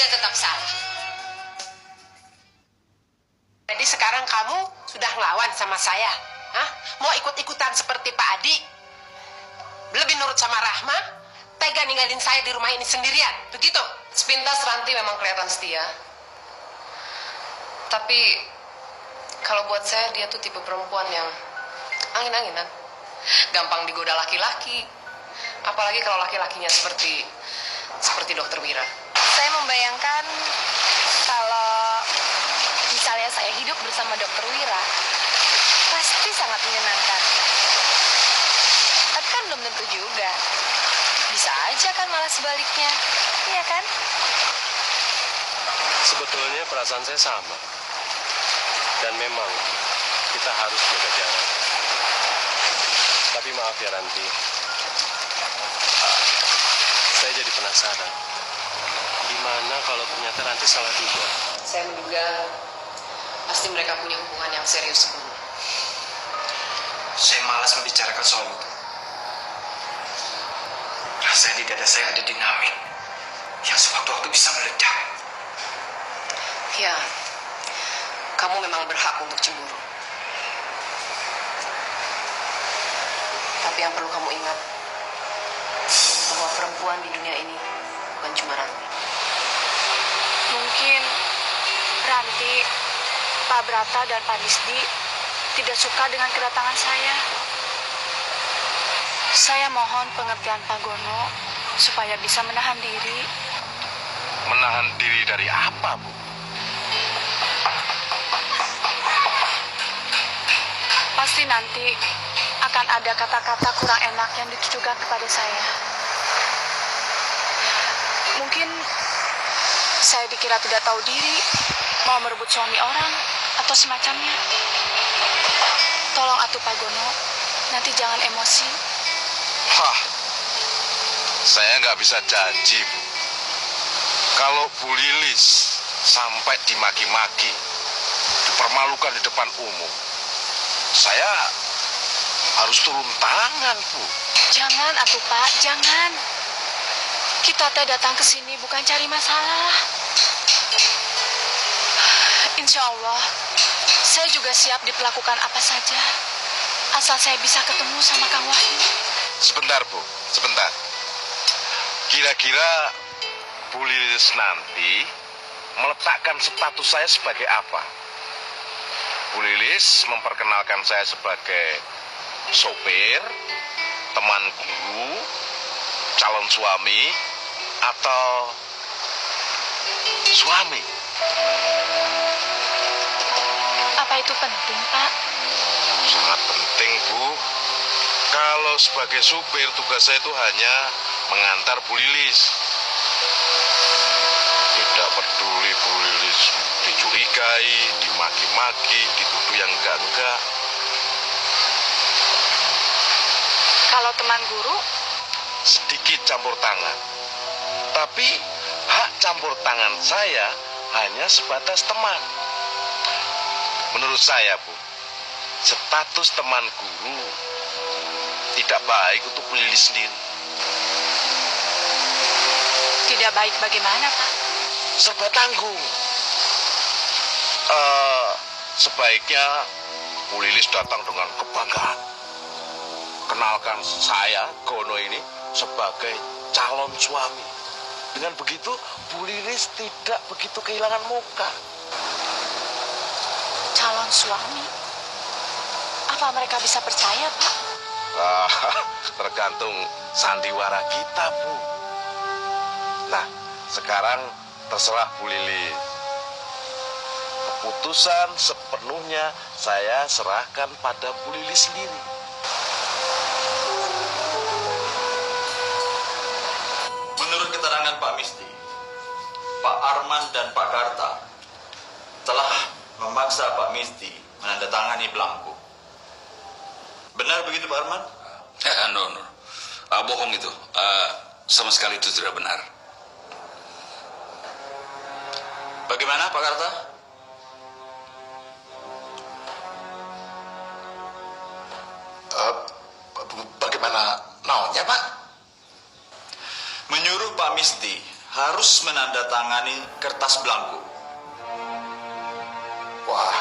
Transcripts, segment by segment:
dia tetap salah. Jadi sekarang kamu sudah ngelawan sama saya? Hah? Mau ikut-ikutan seperti Pak Adi? Lebih nurut sama Rahma? Tega ninggalin saya di rumah ini sendirian? Begitu? Sepintas Ranti memang kelihatan setia. Tapi kalau buat saya dia tuh tipe perempuan yang angin-anginan. Gampang digoda laki-laki. Apalagi kalau laki-lakinya seperti Dokter Wira. Saya membayangkan kalau misalnya saya hidup bersama Dokter Wira, pasti sangat menyenangkan. Tapi kan belum tentu juga. Bisa aja kan malah sebaliknya, iya kan? Sebetulnya perasaan saya sama. Dan memang kita harus jaga jarak. Tapi maaf ya Ranti, saya jadi penasaran. Gimana kalau ternyata Ranti salah duga? Saya menduga pasti mereka punya hubungan yang serius sebelumnya. Saya malas membicarakan soal itu. Rasanya di dada saya ada dinamit yang sewaktu-waktu bisa meledak. Ya, kamu memang berhak untuk cemburu. Tapi yang perlu kamu ingat, bahwa perempuan di dunia ini bukan cuma Ranti. Mungkin Ranti, Pak Brata, dan Pak Disdi tidak suka dengan kedatangan saya. Saya mohon pengertian Pak Gono supaya bisa menahan diri. Menahan diri dari apa, Bu? Pasti nanti akan ada kata-kata kurang enak yang ditujukan kepada saya. Mungkin saya dikira tidak tahu diri, mau merebut suami orang, atau semacamnya. Tolong atuh Pak Gono, nanti jangan emosi. Hah, saya nggak bisa janji, Bu. Kalau Bu Lilis sampai dimaki-maki, dipermalukan di depan umum, saya harus turun tangan, Bu. Jangan atuh Pak, jangan. Kita teh datang ke sini bukan cari masalah. Insya Allah, saya juga siap diperlakukan apa saja, asal saya bisa ketemu sama Kang Wahyu. Sebentar, Bu, sebentar. Kira-kira Bu Lilis nanti meletakkan status saya sebagai apa? Bu Lilis memperkenalkan saya sebagai sopir, teman guru, calon suami, atau suami? Apa itu penting, Pak? Sangat penting, Bu. Kalau sebagai supir, tugas saya itu hanya mengantar Bu Lilis. Tidak peduli Bu Lilis dicurigai, dimaki-maki, dituduh yang enggak-enggak. Kalau teman guru, Sedikit campur tangan. Tapi hak campur tangan saya hanya sebatas teman. Menurut saya, Bu, status teman guru tidak baik untuk Bu Lilis sendiri. tidak baik bagaimana, Pak? Serba tanggung. Sebaiknya Bu Lilis datang dengan kebanggaan. Kenalkan saya, Gono ini, sebagai calon suami. Dengan begitu, Bu Lilis tidak begitu kehilangan muka. Calon suami? Apa mereka bisa percaya, Pak? Tergantung sandiwara kita, Bu. Nah, sekarang terserah Bu Lilis. Keputusan sepenuhnya saya serahkan pada Bu Lilis sendiri. Menurut keterangan Pak Misdi, Pak Arman dan Pak Karta telah memaksa Pak Misdi menandatangani belangko. Benar begitu Pak Arman? No. Bohong itu. Sama sekali itu tidak benar. Bagaimana Pak Karta? Bagaimana naunya, Pak? Menyuruh Pak Misdi harus menandatangani kertas belangko. Wah,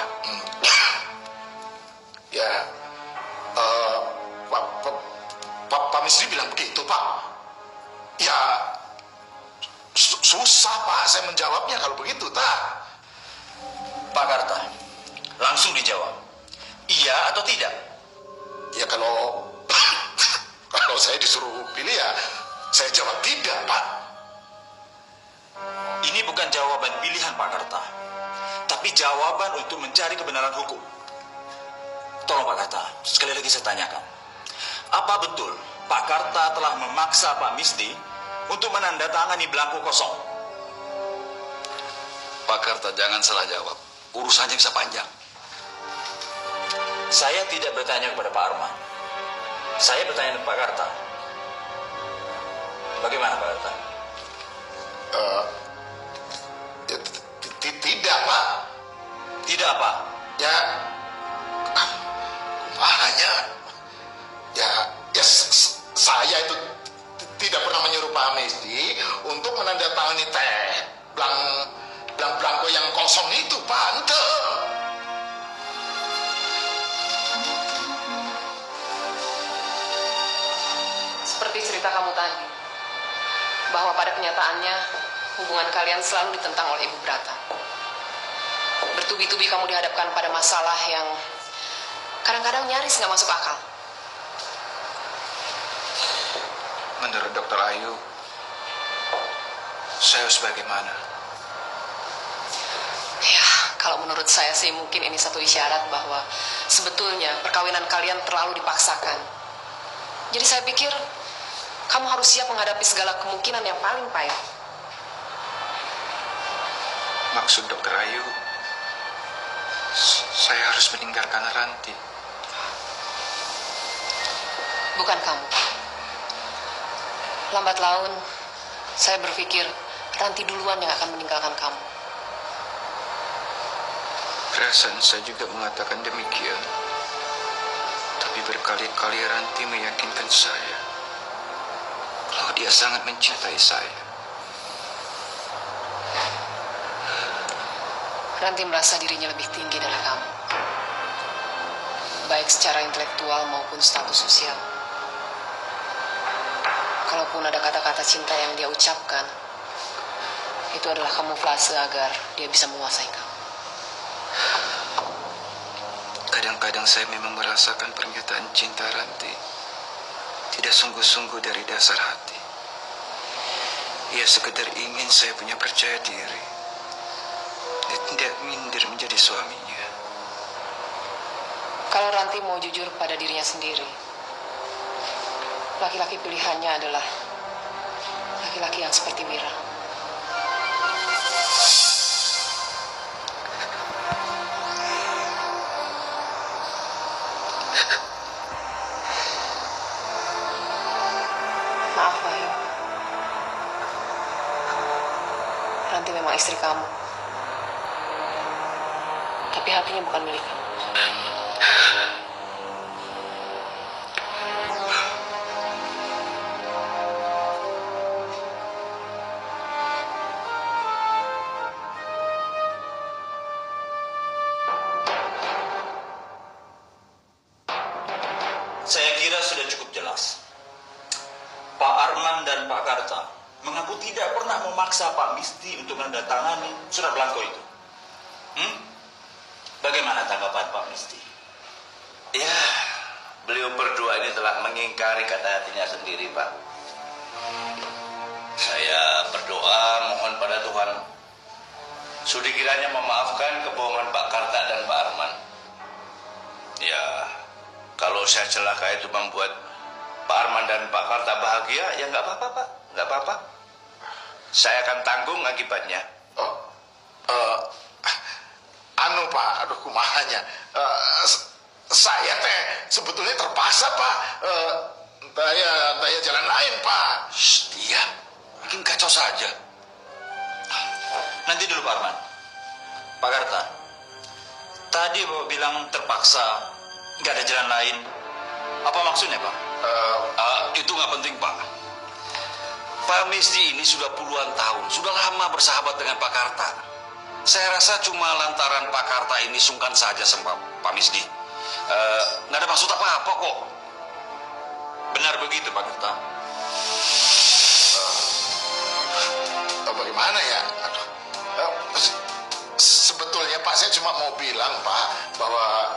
ya, Pak Misri bilang begitu, Pak. Ya, susah, Pak, saya menjawabnya kalau begitu, tak. Pak Karta, langsung dijawab. Iya atau tidak? Ya kalau kalau saya disuruh pilih ya, saya jawab tidak, Pak. Ini bukan jawaban pilihan Pak Karta, tapi jawaban untuk mencari kebenaran hukum. Tolong Pak Karta, sekali lagi saya tanyakan. Apa betul Pak Karta telah memaksa Pak Misdi untuk menandatangani belangko kosong? Pak Karta, jangan salah jawab. Urusannya bisa panjang. Saya tidak bertanya kepada Pak Arman. Saya bertanya kepada Pak Karta. Bagaimana Pak Karta? Ya, tidak, Pak. Tidak apa? Ya, kumahanya. Ya, saya itu tidak pernah menyuruh Pak Misdi untuk menandatangani belangko yang kosong itu, Pak. Ente. Seperti cerita kamu tadi, bahwa pada kenyataannya hubungan kalian selalu ditentang oleh Ibu Brata. Bertubi-tubi kamu dihadapkan pada masalah yang kadang-kadang nyaris nggak masuk akal. Menurut Dokter Ayu, saya harus bagaimana? Ya, kalau menurut saya sih mungkin ini satu isyarat bahwa sebetulnya perkawinan kalian terlalu dipaksakan. Jadi saya pikir kamu harus siap menghadapi segala kemungkinan yang paling pahit. Maksud Dokter Ayu, saya harus meninggalkan Ranti. Bukan kamu. Lambat laun, saya berpikir Ranti duluan yang akan meninggalkan kamu. Perasaan saya juga mengatakan demikian. Tapi berkali-kali Ranti meyakinkan saya kalau dia sangat mencintai saya. Ranti merasa dirinya lebih tinggi dari kamu, baik secara intelektual maupun status sosial. Kalaupun ada kata-kata cinta yang dia ucapkan, itu adalah kamuflase agar dia bisa menguasai kamu. Kadang-kadang saya memang merasakan pernyataan cinta Ranti tidak sungguh-sungguh dari dasar hati. Ia sekedar ingin saya punya percaya diri dan tidak minder menjadi suaminya. Kalau Ranti mau jujur pada dirinya sendiri, laki-laki pilihannya adalah laki-laki yang seperti Wira. Maaf, Wahyu. Ranti memang istri kamu. Tapi hatinya bukan milik kamu. Saya kira sudah cukup jelas. Pak Arman dan Pak Karta mengaku tidak pernah memaksa Pak Misdi untuk menandatangani surat belangko itu. Bagaimana tanggapan Pak Misdi? Ya, beliau berdua ini telah mengingkari kata hatinya sendiri, Pak. Saya berdoa mohon pada Tuhan sudi kiranya memaafkan kebohongan Pak Karta dan Pak Arman. Ya, kalau saya celaka itu membuat Pak Arman dan Pak Karta bahagia, ya nggak apa-apa, Pak. Nggak apa-apa. Saya akan tanggung akibatnya. Pak, aduh kumahanya. Saya teh sebetulnya terpaksa, Pak. Daya jalan lain, Pak. Diam, bikin kacau saja. Nanti dulu Pak Arman. Pak Karta, tadi Bapak bilang terpaksa, nggak ada jalan lain. Apa maksudnya, Pak? Itu nggak penting, Pak. Pak Misdi ini sudah puluhan tahun, sudah lama bersahabat dengan Pak Karta. Saya rasa cuma lantaran Pak Karta ini sungkan saja sama Pak Misdi. Nggak ada maksud apa-apa kok. Benar begitu, Pak Karta. Bagaimana ya? Aduh. Sebetulnya Pak, saya cuma mau bilang Pak, bahwa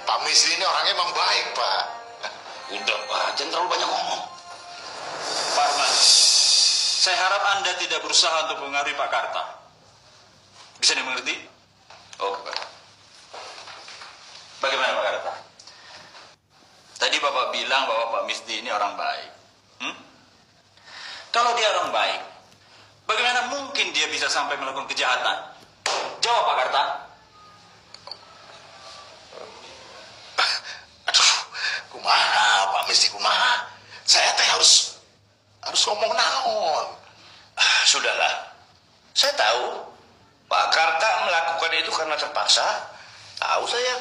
Pak Misdi ini orangnya emang baik Pak. Udah Pak, jangan terlalu banyak ngomong. Pak Arman, saya harap Anda tidak berusaha untuk mengaruhi Pak Karta. Bisa dimengerti? Oke Pak. Bagaimana Pak Karta? Tadi Bapak bilang bahwa Pak Misdi ini orang baik. Kalau dia orang baik, bagaimana mungkin dia bisa sampai melakukan kejahatan? Jawab Pak Karta. Aduh, kumaha Pak Misdi, kumaha? Saya teh harus ngomong naon. Sudahlah, saya tahu Pak Karta melakukan itu karena terpaksa. Tahu saya.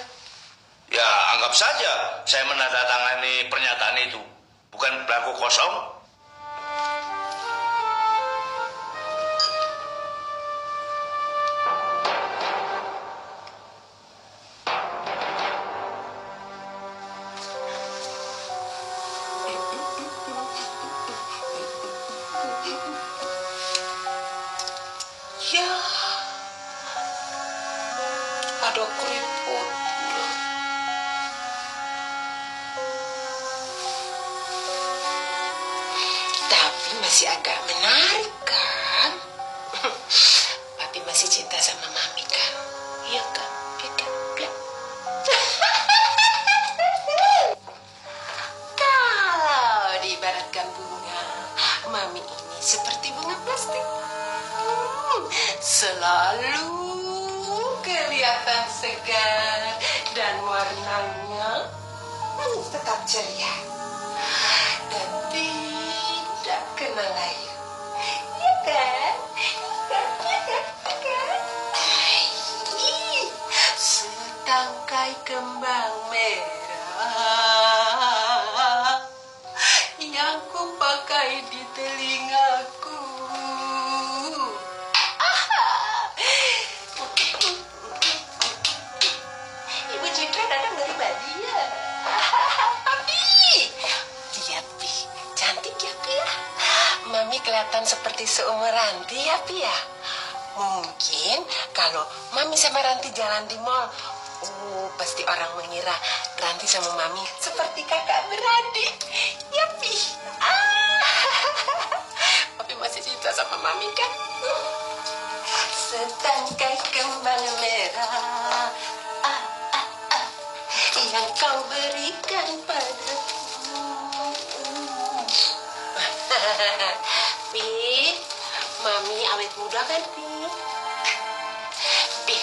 Ya, anggap saja saya menandatangani pernyataan itu. Bukan belangko kosong. Ya, ada keriput. Tapi masih agak menarik kan? Papi masih cinta sama Mami kan? Iya kan? Iya kan? Ya. Kalau diibaratkan bunga, Mami ini seperti bunga plastik. Selalu kelihatan segar dan warnanya tetap ceria dan tidak kena layu. Iya kan? Iya kan? Setangkai kembang merah yang kupakai di telingaku. Ibu Citra datang dari Badia. Papi, lihat Pi, cantik ya Pi ya. Mami kelihatan seperti seumur Ranti ya Pi ya. Mungkin kalau Mami sama Ranti jalan di mall, pasti orang mengira Ranti sama Mami seperti kakak beradik. Ya Pi. Papi masih cinta sama Mami kan? Setangkai kembang merah yang kau berikan padaku. Pi, Mami awet muda kan Pi? Pi,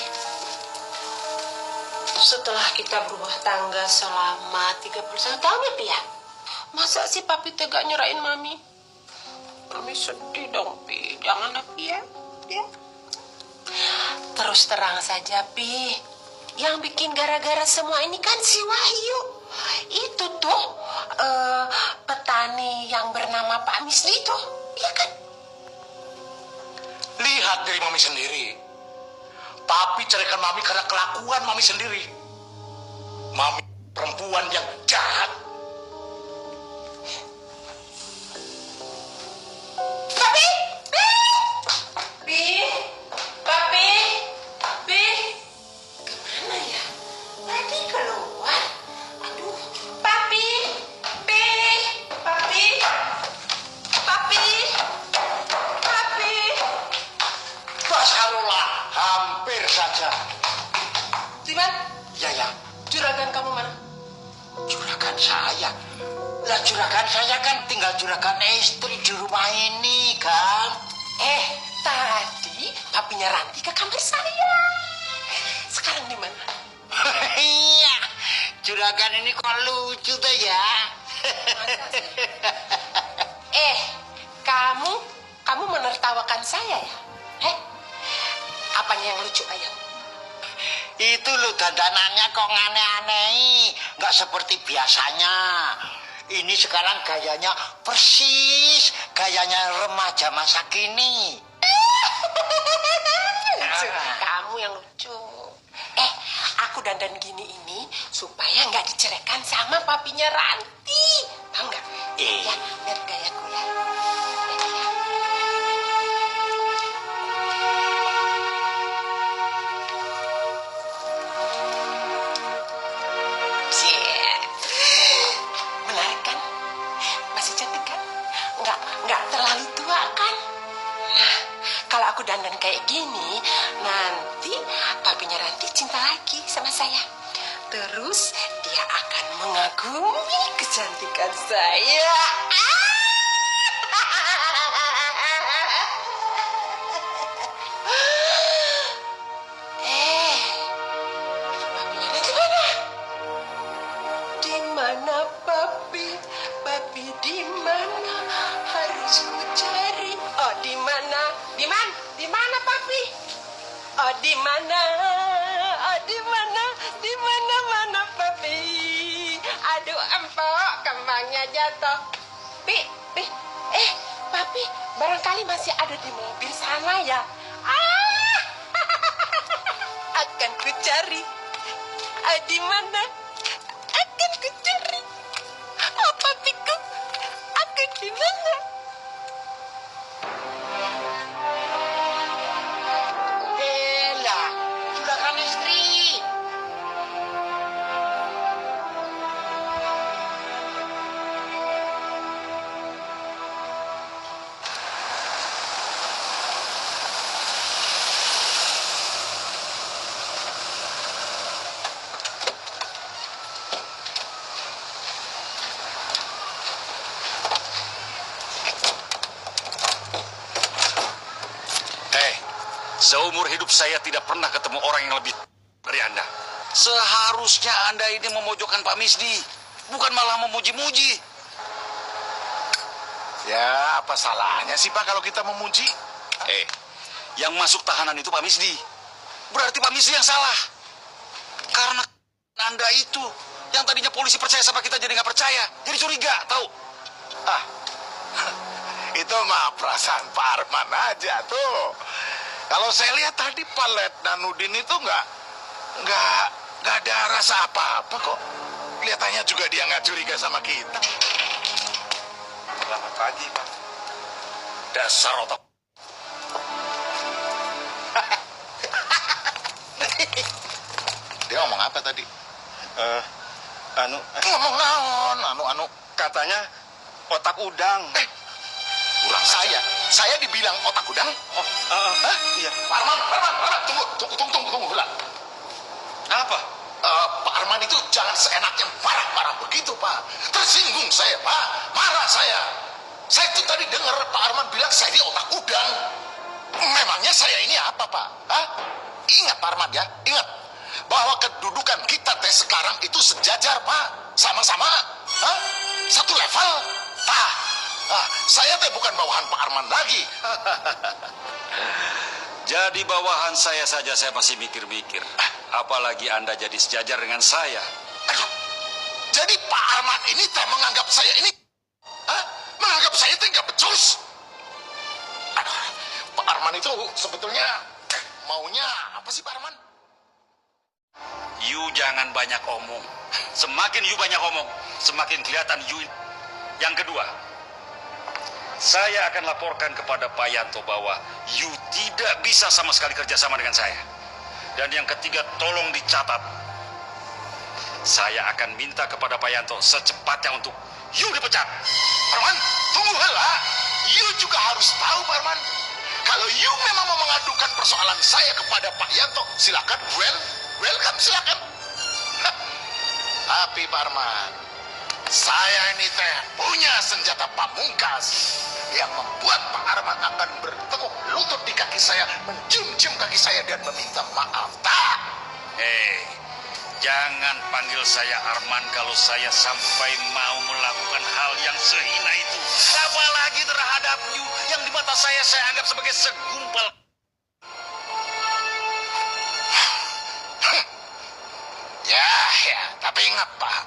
setelah kita berumah tangga selama 31 tahun ya Pi ya, masa sih Papi tega nyerahin Mami? Mami sedih dong Pi, jangan Pi ya. Ya. Terus terang saja Pi, yang bikin gara-gara semua ini kan si Wahyu. Itu tuh petani yang bernama Pak Misdi itu, iya kan? Lihat dari Mami sendiri. Papi ceraikan Mami karena kelakuan Mami sendiri. Mami perempuan yang jahat. Papi! Pi! Papi! Pi! Kemana ya? Tadi keluar. Aduh, Papi! Pi! Papi! Papi! Papi! Masya hampir saja. Diman, Ya. juragan kamu mana? Juragan saya. Lah juragan saya kan tinggal juragan istri di rumah ini kan. Tadi papinya Ranti ke kamar saya. Sekarang di mana? Iya, juragan ini kok lucu tuh ya. Kamu menertawakan saya ya? Apanya yang lucu ayo? Itu lo dandanannya kok aneh-aneh, nggak seperti biasanya. ini sekarang gayanya persis gayanya remaja masa kini. Lucu. Kamu yang lucu. Aku dandan gini ini supaya nggak diceraikan sama papinya Ranti. Tahu nggak? Ya, lihat gayaku ya. Menarik kan? Masih cantik kan? Nggak terlalu tua kan? Nah, kalau aku dandan kayak gini, nanti papinya Ranti cinta lagi sama saya. Terus dia akan mengagumi kecantikan saya. Papinya Ranti mana? Di mana papi? Papi di mana? Harus ku cari. Oh, di mana? Di mana papi? Oh, di mana? Oh, di mana? Di mana papi? Aduh, empok, kembangnya jatuh. Papi, barangkali masih ada di mobil sana ya. Akan ku cari. Di mana? Akan ku cari. Oh, papiku, aku di mana? Bella, sudah kan istri. Seumur hidup saya tidak pernah ketemu orang yang lebih dari Anda. Seharusnya Anda ini memojokkan Pak Misdi, bukan malah memuji-muji. Ya, apa salahnya sih Pak kalau kita memuji? Yang masuk tahanan itu Pak Misdi. Berarti Pak Misdi yang salah. Karena Anda itu, yang tadinya polisi percaya sama kita jadi nggak percaya, jadi curiga, tahu? Itu mah perasaan Pak Arman aja tuh. Kalau saya lihat tadi Pak Letnan Udin itu nggak ada rasa apa-apa kok. Kelihatannya juga dia nggak curiga sama kita. Selamat pagi, Pak. Dasar otak. Dia ngomong apa tadi? Ngomong naon? Anu. Katanya otak udang. Kurang saya dibilang otak udang? Iya. Pak Arman, tunggu, Hula. Apa? Pak Arman itu jangan seenaknya marah-marah begitu, Pak. Tersinggung saya, Pak. Marah saya. Saya itu tadi dengar Pak Arman bilang saya ini otak udang. Memangnya saya ini apa, Pak? Ingat, Pak Arman ya, ingat. Bahwa kedudukan kita sekarang itu sejajar, Pak. Sama-sama. Satu level. Saya bukan bawahan Pak Arman lagi. Jadi bawahan saya saja saya masih mikir-mikir. Apalagi Anda jadi sejajar dengan saya. Aduh, jadi Pak Arman ini menganggap saya ini, menganggap saya itu nggak becus. Aduh, Pak Arman itu sebetulnya maunya apa sih Pak Arman? You jangan banyak omong. Semakin you banyak omong, semakin kelihatan you. Yang kedua, saya akan laporkan kepada Pak Yanto bahwa you tidak bisa sama sekali kerjasama dengan saya. Dan yang ketiga, tolong dicatat. Saya akan minta kepada Pak Yanto secepatnya untuk you dipecat. Arman, tunggu lah. You juga harus tahu, Pak Arman. Kalau you memang mau mengadukan persoalan saya kepada Pak Yanto, silakan, welcome, silakan. Tapi Pak Arman, saya ini punya senjata pamungkas yang membuat Pak Arman akan bertekuk lutut di kaki saya, mencium-cium kaki saya dan meminta maaf. Jangan panggil saya Arman kalau saya sampai mau melakukan hal yang sehina itu. Apalagi terhadap you yang di mata saya anggap sebagai segumpal. Ya, tapi ingat Pak,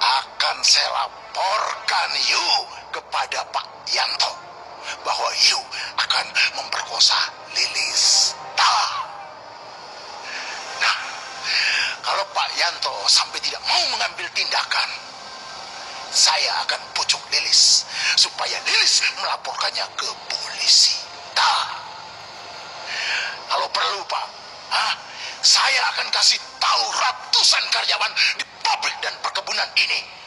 akan akan saya laporkan you kepada Pak Yanto bahwa you akan memperkosa Lilis. Nah, kalau Pak Yanto sampai tidak mau mengambil tindakan, saya akan pucuk Lilis supaya Lilis melaporkannya ke polisi. Kalau perlu, Pak, saya akan kasih tahu ratusan karyawan di pabrik dan perkebunan ini.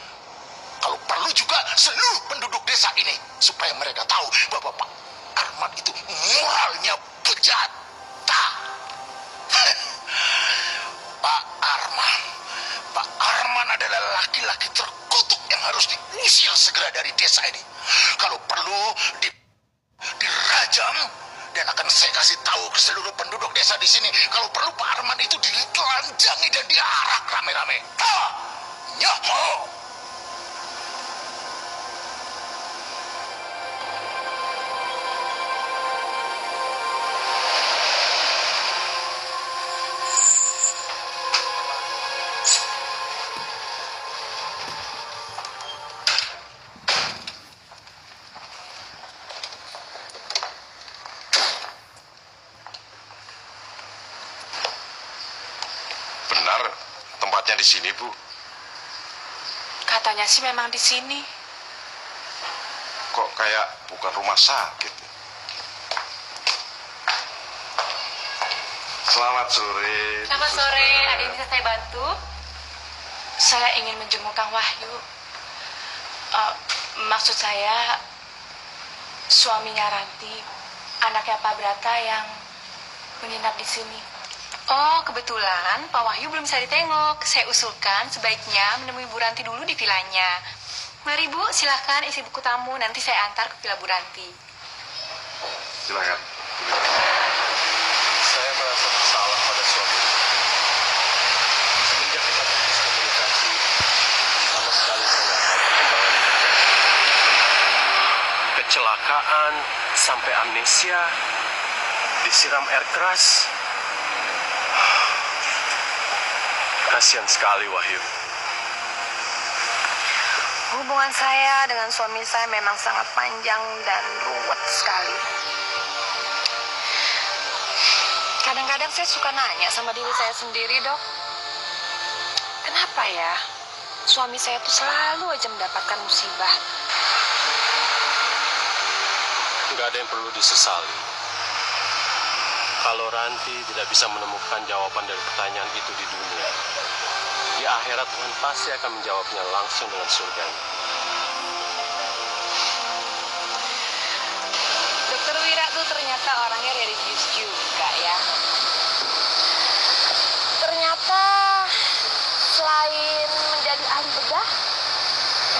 Kalau perlu juga seluruh penduduk desa ini supaya mereka tahu bahwa Pak Arman itu moralnya bejat. Pak Arman adalah laki-laki terkutuk yang harus diusir segera dari desa ini. Kalau perlu dirajam, dan akan saya kasih tahu ke seluruh penduduk desa di sini kalau perlu Pak Arman itu ditelanjangi dan diarak rame-rame. Nyaho. Benar, tempatnya di sini, Bu. Katanya sih memang di sini. Kok kayak bukan rumah sakit? Selamat sore. Selamat sore, ada yang bisa saya bantu? Saya ingin menjenguk Kang Wahyu. Maksud saya, suaminya Ranti, anaknya Pak Brata yang menginap di sini. Oh, kebetulan Pak Wahyu belum bisa ditengok. Saya usulkan sebaiknya menemui Bu Ranti dulu di vilanya. Mari Bu, silahkan isi buku tamu. Nanti saya antar ke villa Bu Ranti. Silakan. Saya merasa bersalah pada suami. Semenjak kita putus komunikasi, sama sekali saya nggak tahu perkembangan kecelakaan sampai amnesia, disiram air keras. Kasihan sekali Wahyu. Hubungan saya dengan suami saya memang sangat panjang dan ruwet sekali. Kadang-kadang saya suka nanya sama diri saya sendiri, Dok. Kenapa ya suami saya tuh selalu aja mendapatkan musibah? Nggak ada yang perlu disesali. Kalau Ranti tidak bisa menemukan jawaban dari pertanyaan itu di dunia, di akhirat Tuhan pasti akan menjawabnya langsung dengan surganya. Dokter Wira tuh ternyata orangnya religius juga ya. Ternyata selain menjadi ahli bedah,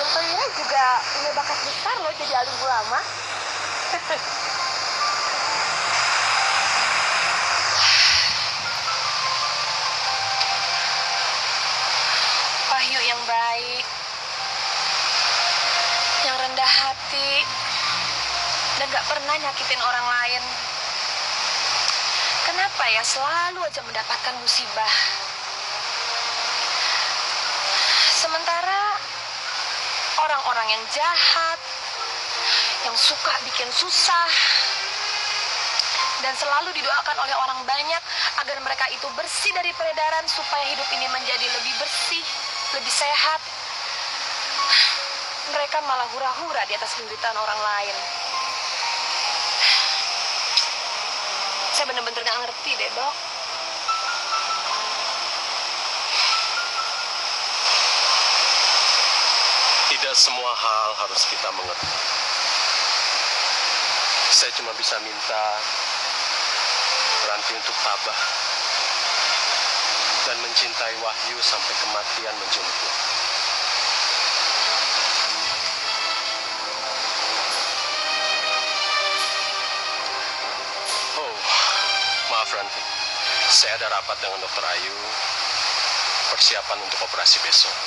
Dokter Wira juga punya bakat besar loh jadi alim ulama. Wahyu yang baik, yang rendah hati, dan gak pernah nyakitin orang lain. Kenapa ya selalu aja mendapatkan musibah? Sementara orang-orang yang jahat, yang suka bikin susah, dan selalu didoakan oleh orang banyak agar mereka itu bersih dari peredaran supaya hidup ini menjadi lebih bersih, lebih sehat. Mereka malah hura-hura di atas penderitaan orang lain. Saya bener-bener gak ngerti deh, Dok. Tidak semua hal harus kita mengerti. Saya cuma bisa minta Ranti untuk tabah dan mencintai Wahyu sampai kematian menjemput. Oh, maaf Ranti, saya ada rapat dengan Dokter Ayu, persiapan untuk operasi besok.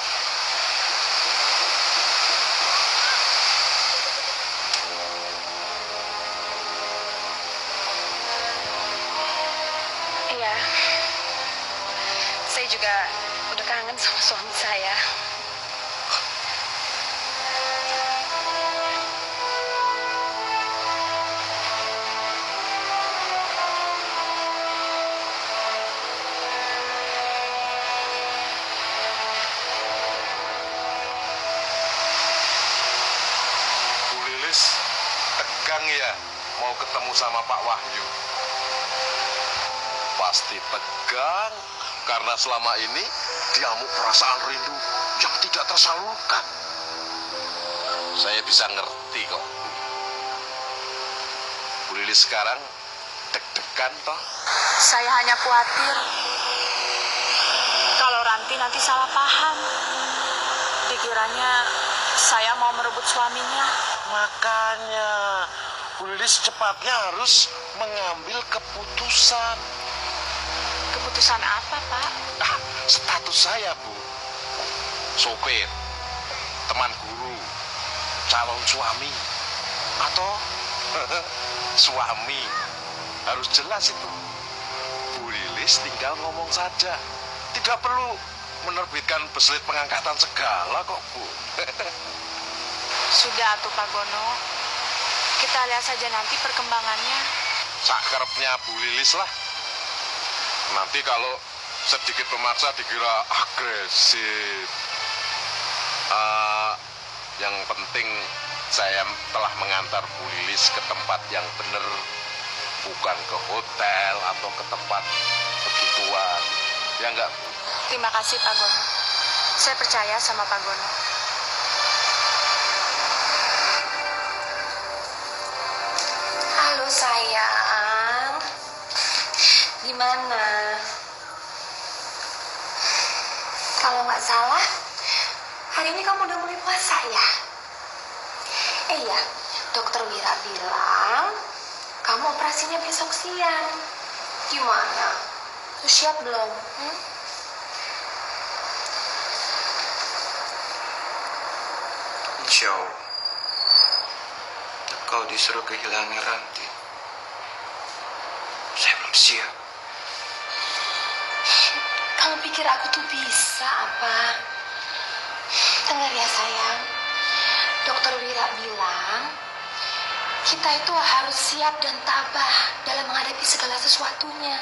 Iya, saya juga udah kangen sama suami saya. tegang ya mau ketemu sama Pak Wahyu. Pasti tegang karena selama ini diamuk perasaan rindu yang tidak tersalurkan. Saya bisa ngerti kok. Bu Lilis sekarang deg-degan toh? Saya hanya khawatir kalau Ranti nanti salah paham. Dikiranya saya mau merebut suaminya. Makanya Bu Lilis secepatnya harus mengambil keputusan. Keputusan apa, Pak? Status saya, Bu. Sopir, teman guru, calon suami, atau suami. Harus jelas itu. Bu Lilis tinggal ngomong saja. Tidak perlu menerbitkan beslit pengangkatan segala kok, Bu. Sudah tuh Pak Gono. Kita lihat saja nanti perkembangannya. Sakerepnya Bu Lilis lah. Nanti kalau sedikit memaksa dikira agresif. Yang penting saya telah mengantar Bu Lilis ke tempat yang benar. Bukan ke hotel atau ke tempat begituan. Ya enggak, Bu? Terima kasih Pak Gono. Saya percaya sama Pak Gono. Halo sayang, gimana? Kalau nggak salah, hari ini kamu udah mulai puasa ya? Iya, dokter Wira bilang kamu operasinya besok siang. Gimana? Sudah siap belum? Insya Allah. Kau disuruh kehilangan Ranti. Saya belum siap. Kamu pikir aku tuh bisa apa? Dengar ya sayang, dokter Wira bilang kita itu harus siap dan tabah dalam menghadapi segala sesuatunya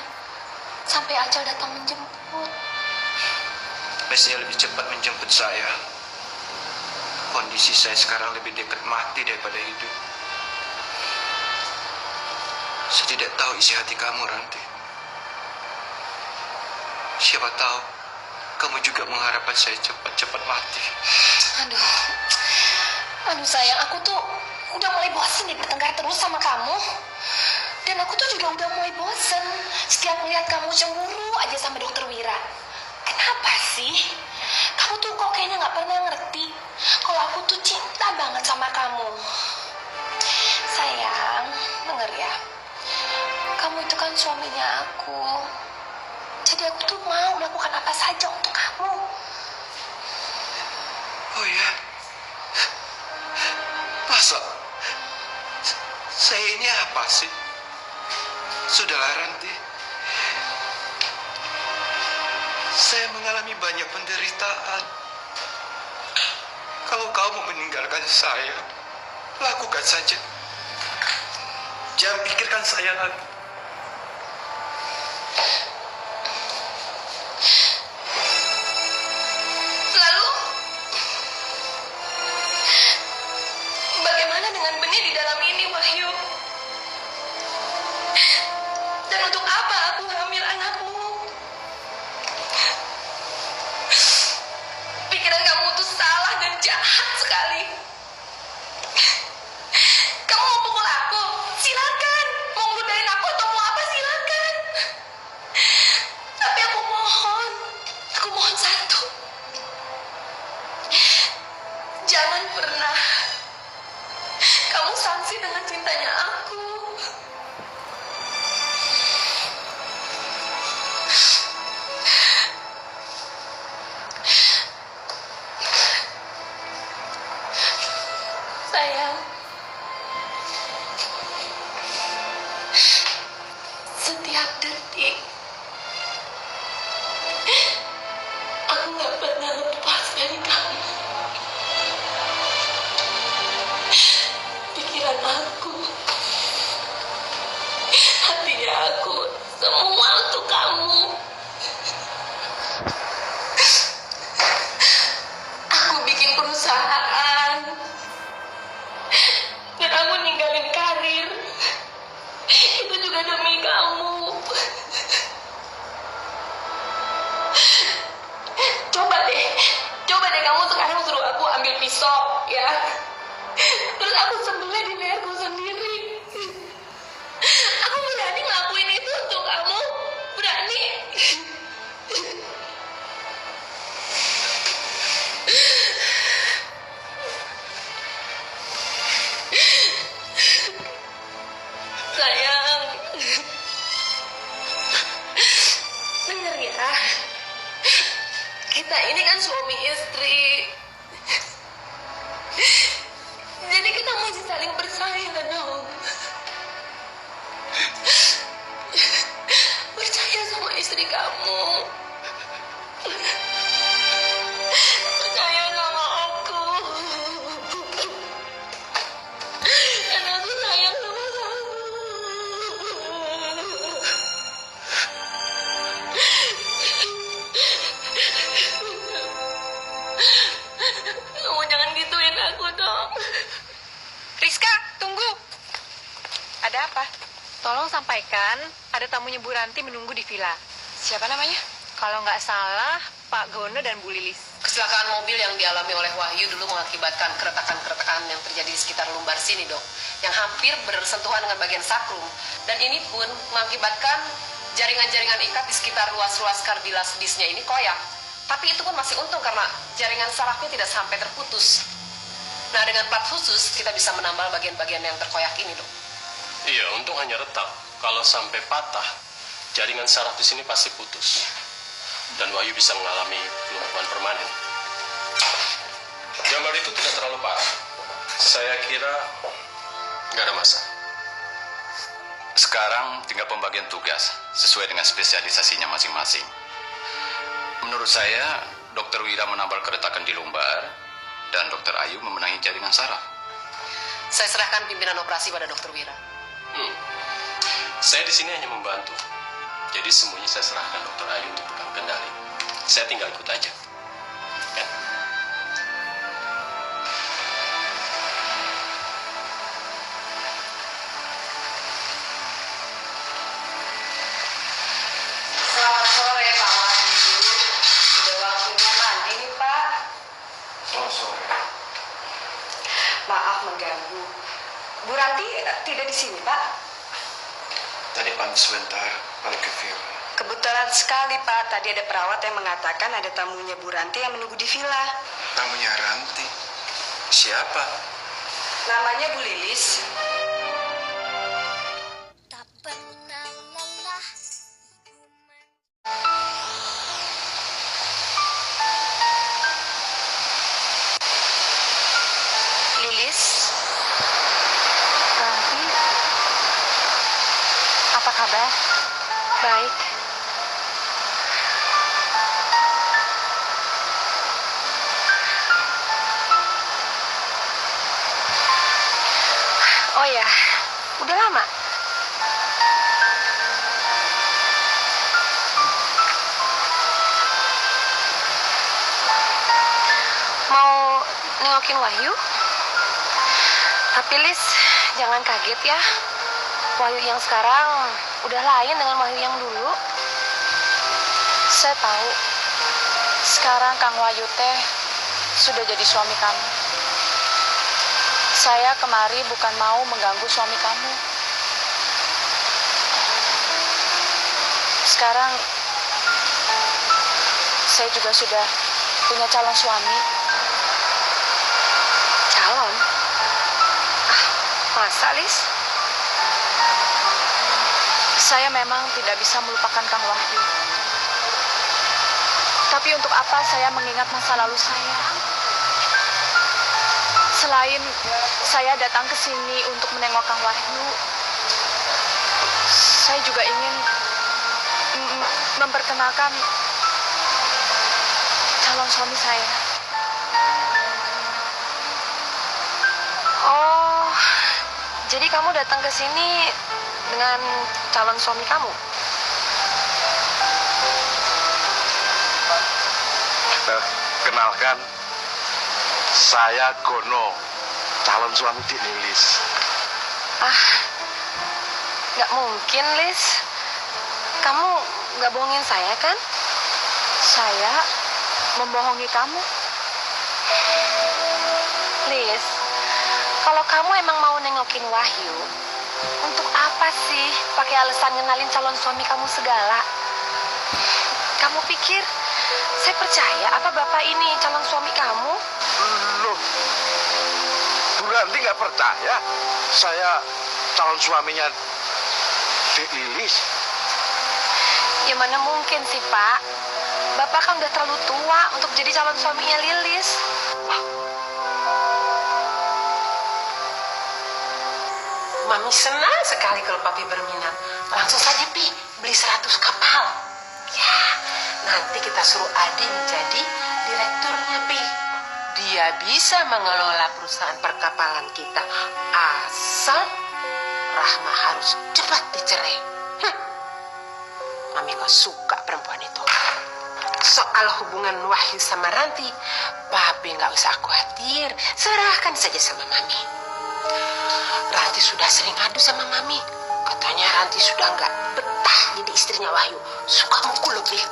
sampai ajal datang menjemput. Mestinya lebih cepat menjemput saya. Kondisi saya sekarang lebih dekat mati daripada hidup. Saya tidak tahu isi hati kamu, Ranti. Siapa tahu kamu juga mengharapkan saya cepat-cepat mati. Aduh sayang, aku tuh udah mulai bosen nih bertengkar terus sama kamu. Dan aku tuh juga udah mulai bosen setiap melihat kamu cemburu aja sama dokter Wira. Kenapa sih? Kamu tuh kok kayaknya nggak pernah ngerti kalau aku tuh cinta banget sama kamu. Sayang, denger ya. Kamu itu kan suaminya aku. Jadi aku tuh mau melakukan apa saja untuk kamu. Oh ya? Masa? Saya ini apa sih? Sudahlah Ranti. Saya mengalami banyak penderitaan. Kalau kau mau meninggalkan saya, lakukan saja. Jangan pikirkan saya lagi. Lalu, bagaimana dengan benih di dalam ini, Wahyu? Dan untuk apa aku hamil anakmu? Pikiran kamu tuh salah dan jahat sekali. Kamu mau pukul aku? Silakan. Mau ngeludahin aku, sop ya. Terus aku sembelih di leherku sendiri. Aku berani ngelakuin itu untuk kamu. Berani. Sayang. Dengar ya. Kita ini kan suami istri. Jadi kita masih saling percaya dong. Percaya sama istri kamu. Percaya sama aku. Dan aku sayang sama kamu. Kamu jangan gituin aku dong. Rizka, tunggu. Ada apa? Tolong sampaikan, ada tamunya Bu Ranti menunggu di villa. Siapa namanya? Kalau nggak salah, Pak Gono dan Bu Lilis. Kecelakaan mobil yang dialami oleh Wahyu dulu mengakibatkan keretakan-keretakan yang terjadi di sekitar lumbar sini, Dok. Yang hampir bersentuhan dengan bagian sakrum. Dan ini pun mengakibatkan jaringan-jaringan ikat di sekitar ruas-ruas kardilas disnya ini koyak. Tapi itu pun masih untung karena jaringan sarafnya tidak sampai terputus. Nah, dengan plat khusus, kita bisa menambal bagian-bagian yang terkoyak ini, Dok. Iya, untung hanya retak. Kalau sampai patah, jaringan saraf di sini pasti putus. Dan Wahyu bisa mengalami kelumpuhan permanen. Gambar itu tidak terlalu parah. Saya kira nggak ada masalah. Sekarang tinggal pembagian tugas sesuai dengan spesialisasinya masing-masing. Menurut saya, Dokter Wira menambal keretakan di lumbar dan Dokter Ayu memenangi jaringan saraf. Saya serahkan pimpinan operasi pada Dokter Wira. Saya di sini hanya membantu. Jadi semuanya saya serahkan Dokter Ayu untuk pegang kendali. Saya tinggal ikut aja. Ya. Selamat sore, Pak Wahyu. Sudah waktunya mandi nih, Pak. Oh, sore. Maaf mengganggu. Bu Ranti tidak di sini, Pak. Tadi pamit sebentar, balik ke villa. Kebetulan sekali, Pak. Tadi ada perawat yang mengatakan ada tamunya Bu Ranti yang menunggu di villa. Tamunya Ranti? Siapa? Namanya Bu Lilis. Tak pernah lelah. Lilis? Ranti? Apa kabar? Baik. Oh ya, udah lama. Mau nengokin Wahyu? Tapi Lis, jangan kaget ya. Wahyu yang sekarang udah lain dengan Wahyu yang dulu. Saya tahu, sekarang Kang Wahyu teh sudah jadi suami kamu. Saya kemari bukan mau mengganggu suami kamu. Sekarang saya juga sudah punya calon suami. Calon? Ah, masa, Lis? Saya memang tidak bisa melupakan Kang Wahyu. Tapi untuk apa saya mengingat masa lalu saya? Selain saya datang ke sini untuk menengok Kang Wahyu, saya juga ingin memperkenalkan calon suami saya. Oh, jadi kamu datang ke sini dengan calon suami kamu? Kenalkan, saya Gono, calon suami Dik Lilis. Ah, nggak mungkin, Lis. Kamu nggak bohongin saya, kan? Saya membohongi kamu. Riz, kalau kamu emang mau nengokin Wahyu, untuk apa sih pakai alasan ngenalin calon suami kamu segala? Kamu pikir saya percaya apa bapak ini calon suami kamu? Loh, Bu Ranti nggak percaya saya calon suaminya Dek Lilis? Ya mana mungkin sih, Pak. Bapak kan udah terlalu tua untuk jadi calon suaminya Lilis. Mami senang sekali kalau papi berminat. Langsung saja, Pi, beli 100 kapal. Ya, nanti kita suruh Adi menjadi direkturnya, Pi. Dia bisa mengelola perusahaan perkapalan kita. Asal Rahma harus cepat dicerai. Mami gak suka perempuan itu. Soal hubungan Wahyu sama Ranti, papi gak usah khawatir. Serahkan saja sama Mami. Ranti sudah sering adu sama Mami. Katanya Ranti sudah gak betah jadi istrinya Wahyu. Suka mukul lebih.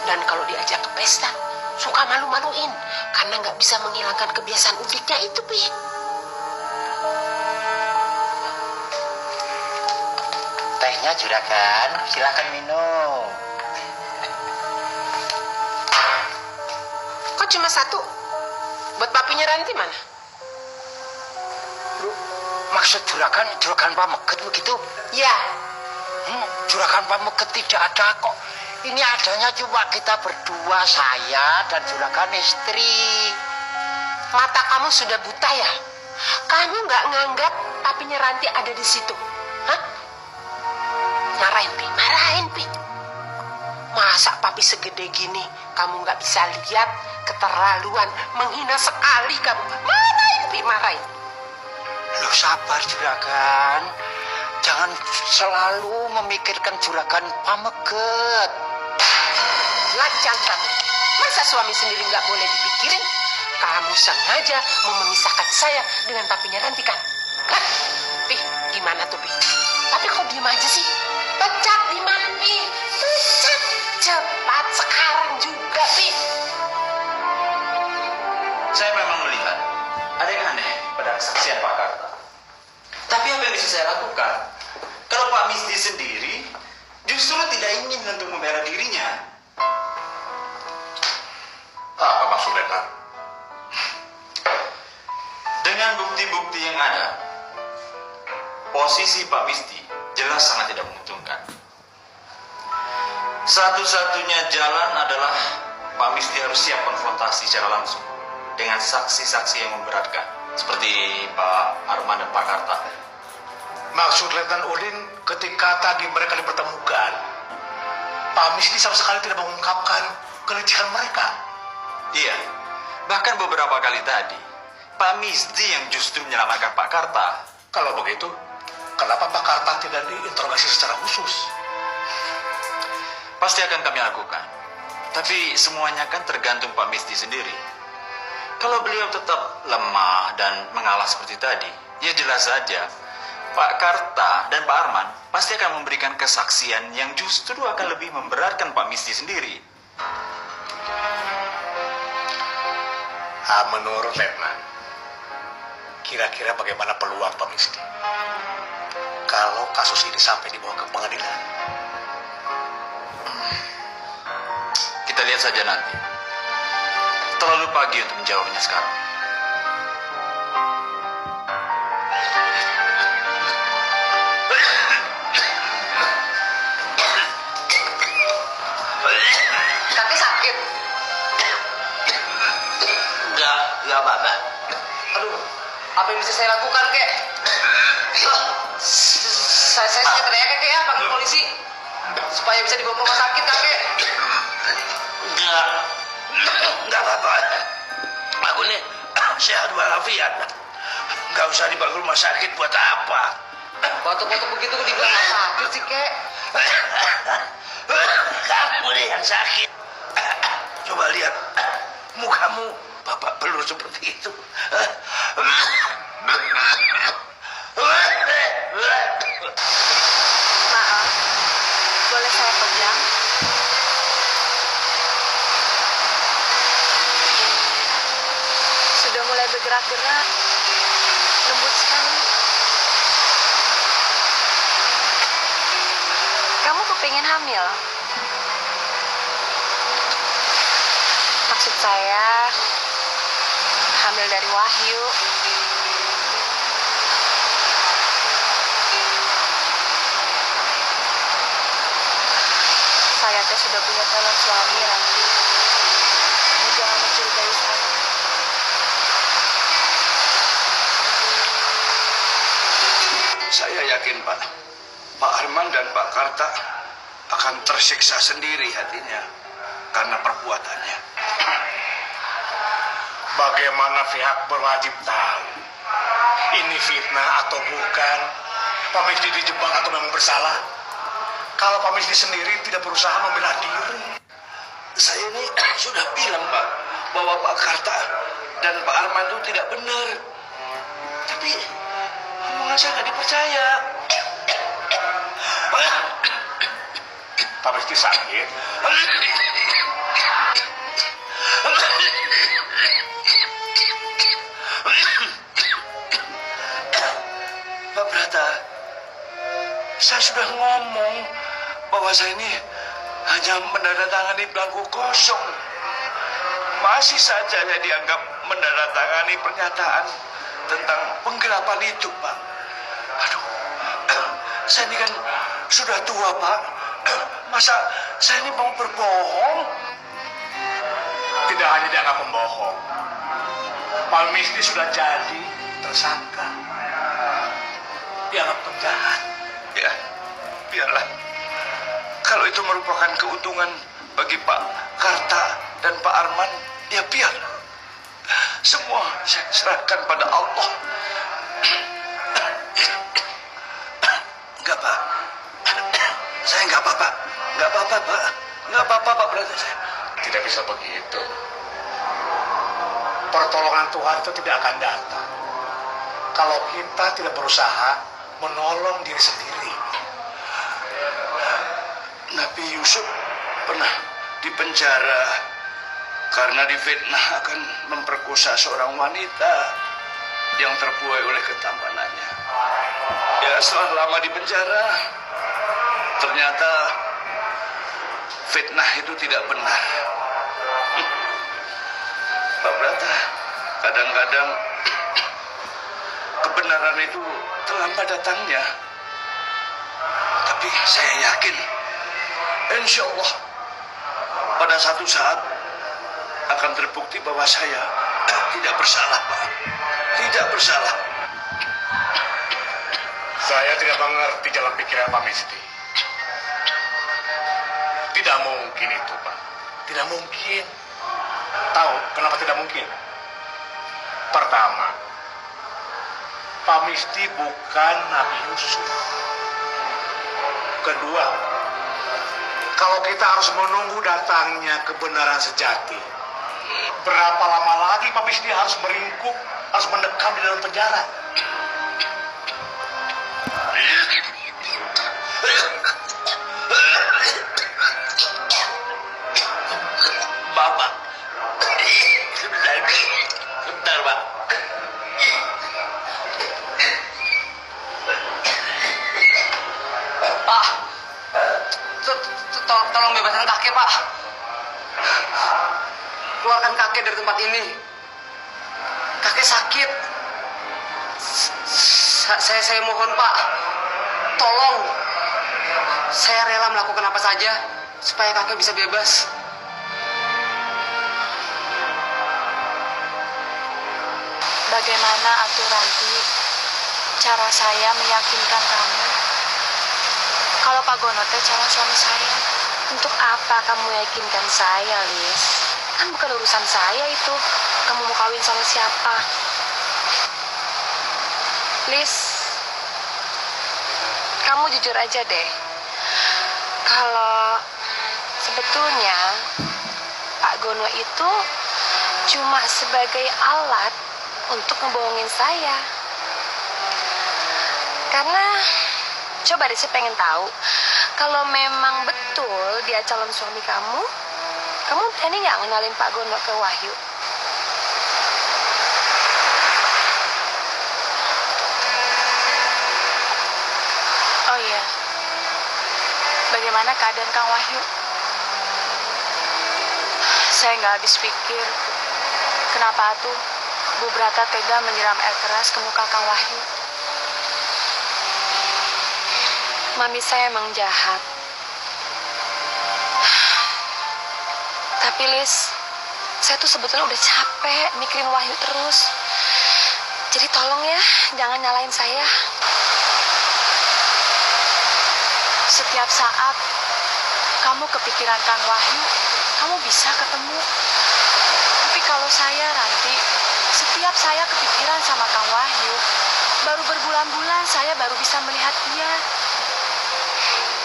Dan kalau diajak ke pesta, suka malu-maluin. Karena gak bisa menghilangkan kebiasaan udiknya itu, Pi. Tehnya juragan, silakan minum. Kok cuma satu? Buat papinya Ranti mana? Maksud juragan Pameket begitu? Ya. Juragan Pameket tidak ada kok. Ini adanya cuma kita berdua, saya dan juragan istri. Mata kamu sudah buta ya? Kamu nggak nganggap papinya Ranti ada di situ? Hah? Marahin, Pi. Masa papi segede gini, kamu nggak bisa lihat keterlaluan, menghina sekali kamu. Marahin, Pi, marahin. Loh, sabar juragan. Jangan selalu memikirkan juragan Pameket. Lancang kamu. Masa suami sendiri nggak boleh dipikirin? Kamu sengaja mau memisahkan saya dengan papinya Ranti kan? Hah? Pi, gimana tuh, Pi? Tapi kok diem aja sih? Pecat di mana, Pi? Pecat. Cepat sekarang juga, Pi. Saya memang melihat ada yang aneh pada kesaksian Pak Karta. Tapi apa yang bisa saya lakukan? Kalau Pak Misdi sendiri justru tidak ingin untuk membela dirinya. Apa maksud Letnan? Dengan bukti-bukti yang ada, posisi Pak Misdi jelas sangat tidak menguntungkan. Satu-satunya jalan adalah Pak Misdi harus siap konfrontasi secara langsung dengan saksi-saksi yang memberatkan, seperti Pak Arman dan Pak Karta. Maksud Letnan Udin ketika tadi mereka dipertemukan, Pak Misdi sama sekali tidak mengungkapkan kelicikan mereka. Iya, bahkan beberapa kali tadi, Pak Misdi yang justru menyelamatkan Pak Karta. Kalau begitu, kenapa Pak Karta tidak diinterogasi secara khusus? Pasti akan kami lakukan. Tapi semuanya kan tergantung Pak Misdi sendiri. Kalau beliau tetap lemah dan mengalah seperti tadi, ya jelas saja Pak Karta dan Pak Arman pasti akan memberikan kesaksian yang justru akan lebih memberatkan Pak Misdi sendiri. Menurut Letnan, kira-kira bagaimana peluang Pak Misdi kalau kasus ini sampai dibawa ke pengadilan? Kita lihat saja nanti. Terlalu pagi untuk menjawabnya sekarang. Kakek sakit. Enggak apa-apa. Aduh, apa yang bisa saya lakukan, Kek? Saya teriak, Kek, ya, panggil polisi. Supaya bisa dibawa ke rumah sakit, Kakek. Enggak apa-apa. Aku nih sehat walafiat. Enggak usah dibawa ke rumah sakit buat apa? Batuk-batuk begitu dibilang nggak sakit sih, Kek. Kamu nih yang sakit. Coba lihat mukamu, bapak belur seperti itu. Maaf, boleh saya pegang? Sudah mulai bergerak bergerak-gerak, lembut sekali. Kamu kepingin hamil? Maksud saya, hamil dari Wahyu. Saya teh sudah punya calon suami, Ranti. Kamu jangan mencurigai saya. Saya yakin, Pak. Pak Arman dan Pak Karta akan tersiksa sendiri hatinya karena perbuatannya. Bagaimana pihak berwajib tahu ini fitnah atau bukan? Pak Misdi dijebak atau memang bersalah? Kalau Pak Misdi sendiri tidak berusaha membela diri. Saya ini sudah bilang, Pak, bahwa Pak Karta dan Pak Arman itu tidak benar. Tapi omongan saya nggak dipercaya. Pak Misdi sakit. Pak Brata, saya sudah ngomong bahwa saya ini hanya menandatangani belangko kosong. Masih saja saya dianggap menandatangani pernyataan tentang penggelapan itu, Pak. Aduh, saya ini kan sudah tua, Pak. Masa saya ini mau berbohong? Tidak hanya dianggap pembohong, Pak Misdi sudah jadi tersangka, dianggap penjahat. Ya, biarlah. Kalau itu merupakan keuntungan bagi Pak Karta dan Pak Arman, ya biar. Semua saya serahkan pada Allah. Enggak, Pak. Saya enggak apa-apa. Enggak apa-apa, Pak. Enggak apa-apa, Pak Brata saya. Tidak bisa begitu. Pertolongan Tuhan itu tidak akan datang kalau kita tidak berusaha menolong diri sendiri. Nabi Yusuf pernah dipenjara karena difitnah akan memperkosa seorang wanita yang terbuai oleh ketampanannya. Ya, setelah lama di penjara, ternyata fitnah itu tidak benar. Pak Brata, kadang-kadang kebenaran itu terlambat datangnya. Tapi saya yakin, insya Allah pada satu saat akan terbukti bahwa saya tidak bersalah, Pak. Tidak bersalah. Saya tidak mengerti jalan pikiran Pak Misdi. Tidak mungkin itu, Pak. Tidak mungkin. Tahu kenapa tidak mungkin? Pertama, Pak Misdi bukan Nabi Yusuf. Kedua, kalau kita harus menunggu datangnya kebenaran sejati, berapa lama lagi Pak Misdi harus meringkuk, harus mendekam di dalam penjara? Bapak, sebentar, Pak. Pak, tolong bebaskan kakek, Pak. Keluarkan kakek dari tempat ini. Kakek sakit. Saya mohon, Pak. Tolong. Saya rela melakukan apa saja supaya kakek bisa bebas. Bagaimana aturanti cara saya meyakinkan kamu kalau Pak Gono teh calon suami saya? Untuk apa kamu yakinkan saya, Lis? Kan bukan urusan saya itu. Kamu mau kawin sama siapa? Lis, kamu jujur aja deh. Kalau sebetulnya Pak Gono itu cuma sebagai alat untuk ngebohongin saya. Karena coba deh, saya pengen tahu kalau memang betul dia calon suami kamu berani nggak ngenalin Pak Gono ke Wahyu? Bagaimana keadaan Kang Wahyu? Saya nggak habis pikir, kenapa tuh Bu Brata tega menyiram air keras ke muka Kang Wahyu. Mami saya emang jahat. Tapi Lis, saya tuh sebetulnya udah capek mikirin Wahyu terus. Jadi tolong ya, jangan nyalain saya. Setiap saat kamu kepikiran Kang Wahyu, kamu bisa ketemu. Tapi kalau saya, Ranti, setiap saya kepikiran sama Kang Wahyu, baru berbulan-bulan saya baru bisa melihat dia.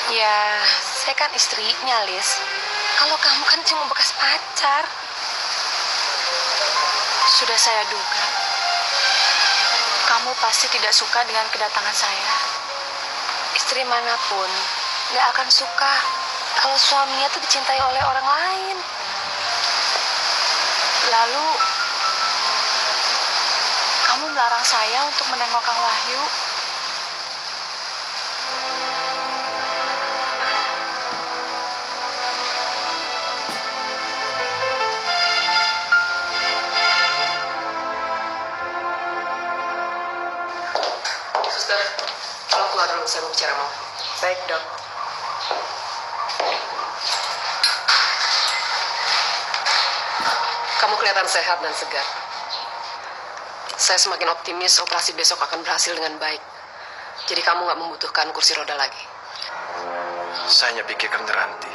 Ya, saya kan istrinya, Lis. Kalau kamu kan cuma bekas pacar. Sudah saya duga, kamu pasti tidak suka dengan kedatangan saya. Istri manapun gak akan suka kalau suaminya tuh dicintai oleh orang lain. Lalu, kamu melarang saya untuk menengok Kang Wahyu. Suster, tolong keluar dulu, saya mau bicara mau. Baik, Dok. Kamu kelihatan sehat dan segar. Saya semakin optimis operasi besok akan berhasil dengan baik. Jadi kamu nggak membutuhkan kursi roda lagi. Saya hanya pikirkan Ranti.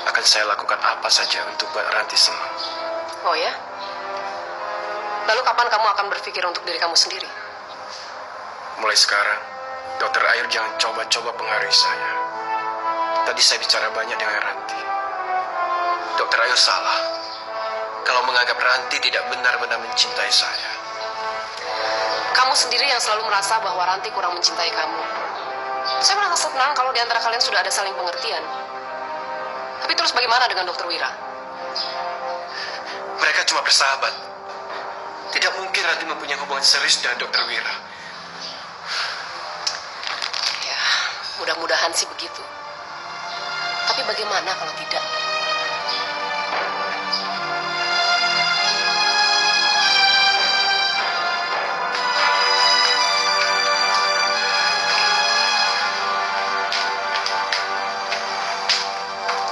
Akan saya lakukan apa saja untuk buat Ranti senang. Oh ya? Lalu kapan kamu akan berpikir untuk diri kamu sendiri? Mulai sekarang, Dokter Air jangan coba-coba pengaruhi saya. Tadi saya bicara banyak dengan Ranti. Dokter Air salah kalau menganggap Ranti tidak benar-benar mencintai saya. Kamu sendiri yang selalu merasa bahwa Ranti kurang mencintai kamu. Saya merasa senang kalau di antara kalian sudah ada saling pengertian. Tapi terus bagaimana dengan Dokter Wira? Mereka cuma bersahabat. Tidak mungkin Ranti mempunyai hubungan serius dengan Dokter Wira. Ya, mudah-mudahan sih begitu. Tapi bagaimana kalau tidak?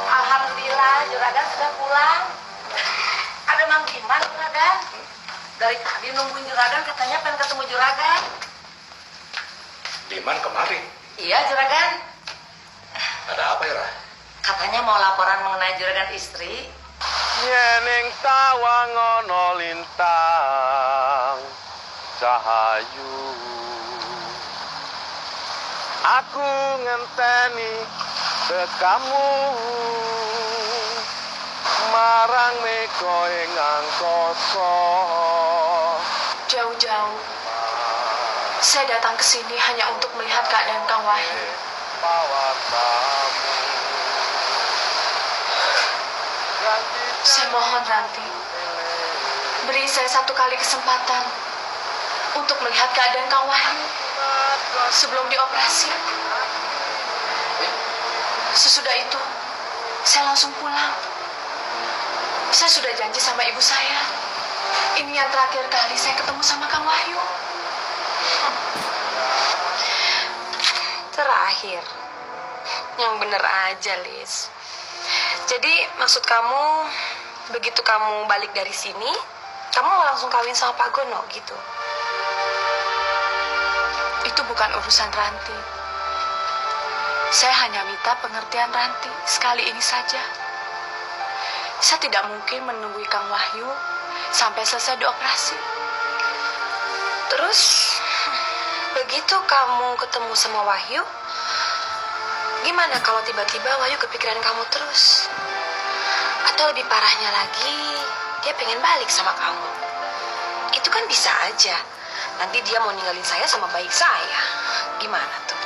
Alhamdulillah, Juragan sudah pulang. Ada Mang Diman, Juragan. Dari tadi nungguin Juragan, katanya pengen ketemu Juragan. Diman kemari. Iya, Juragan. Ada apa ya, Rah? Katanya mau laporan mengenai Juragan istri. Yeneng tawang ono lintang cahayu, aku ngenteni tekamu marang meko ing angkasa. Jauh-jauh, saya datang ke sini hanya untuk melihat keadaan Kang Wahyu. Saya mohon Ranti, beri saya satu kali kesempatan untuk melihat keadaan Kang Wahyu sebelum dioperasi. Sesudah itu, saya langsung pulang. Saya sudah janji sama ibu saya. Ini yang terakhir kali saya ketemu sama Kang Wahyu. Terakhir. Yang bener aja, Lis. Jadi maksud kamu, begitu kamu balik dari sini, kamu mau langsung kawin sama Pak Gono gitu? Itu bukan urusan Ranti. Saya hanya minta pengertian Ranti sekali ini saja. Saya tidak mungkin menunggu Kang Wahyu sampai selesai dioperasi. Terus, begitu kamu ketemu sama Wahyu, gimana kalau tiba-tiba Wahyu kepikiran kamu terus? Atau lebih parahnya lagi, dia pengen balik sama kamu. Itu kan bisa aja. Nanti dia mau ninggalin saya sama bayi saya. Gimana tuh?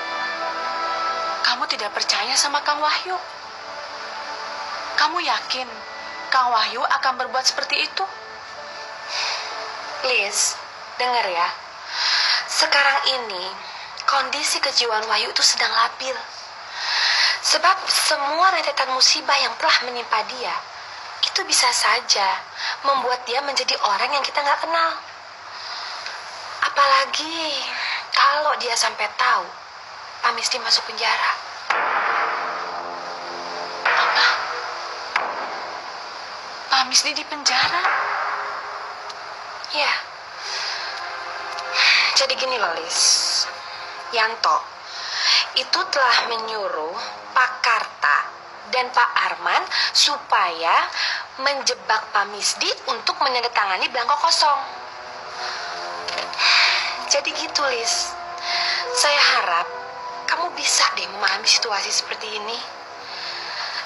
Kamu tidak percaya sama Kang Wahyu? Kamu yakin Kang Wahyu akan berbuat seperti itu? Liz, denger ya. Sekarang ini, kondisi kejiwaan Wahyu itu sedang labil. Sebab semua rentetan musibah yang telah menimpa dia, itu bisa saja membuat dia menjadi orang yang kita nggak kenal. Apalagi kalau dia sampai tahu Pak Misty masuk penjara. Apa? Pak Misty di penjara? Ya. Jadi gini loh, Lis. Yanto itu telah menyuruh Pak Karta dan Pak Arman supaya menjebak Pak Misty untuk menandatangani belangko kosong. Jadi gitu, Lis. Saya harap kamu bisa deh memahami situasi seperti ini.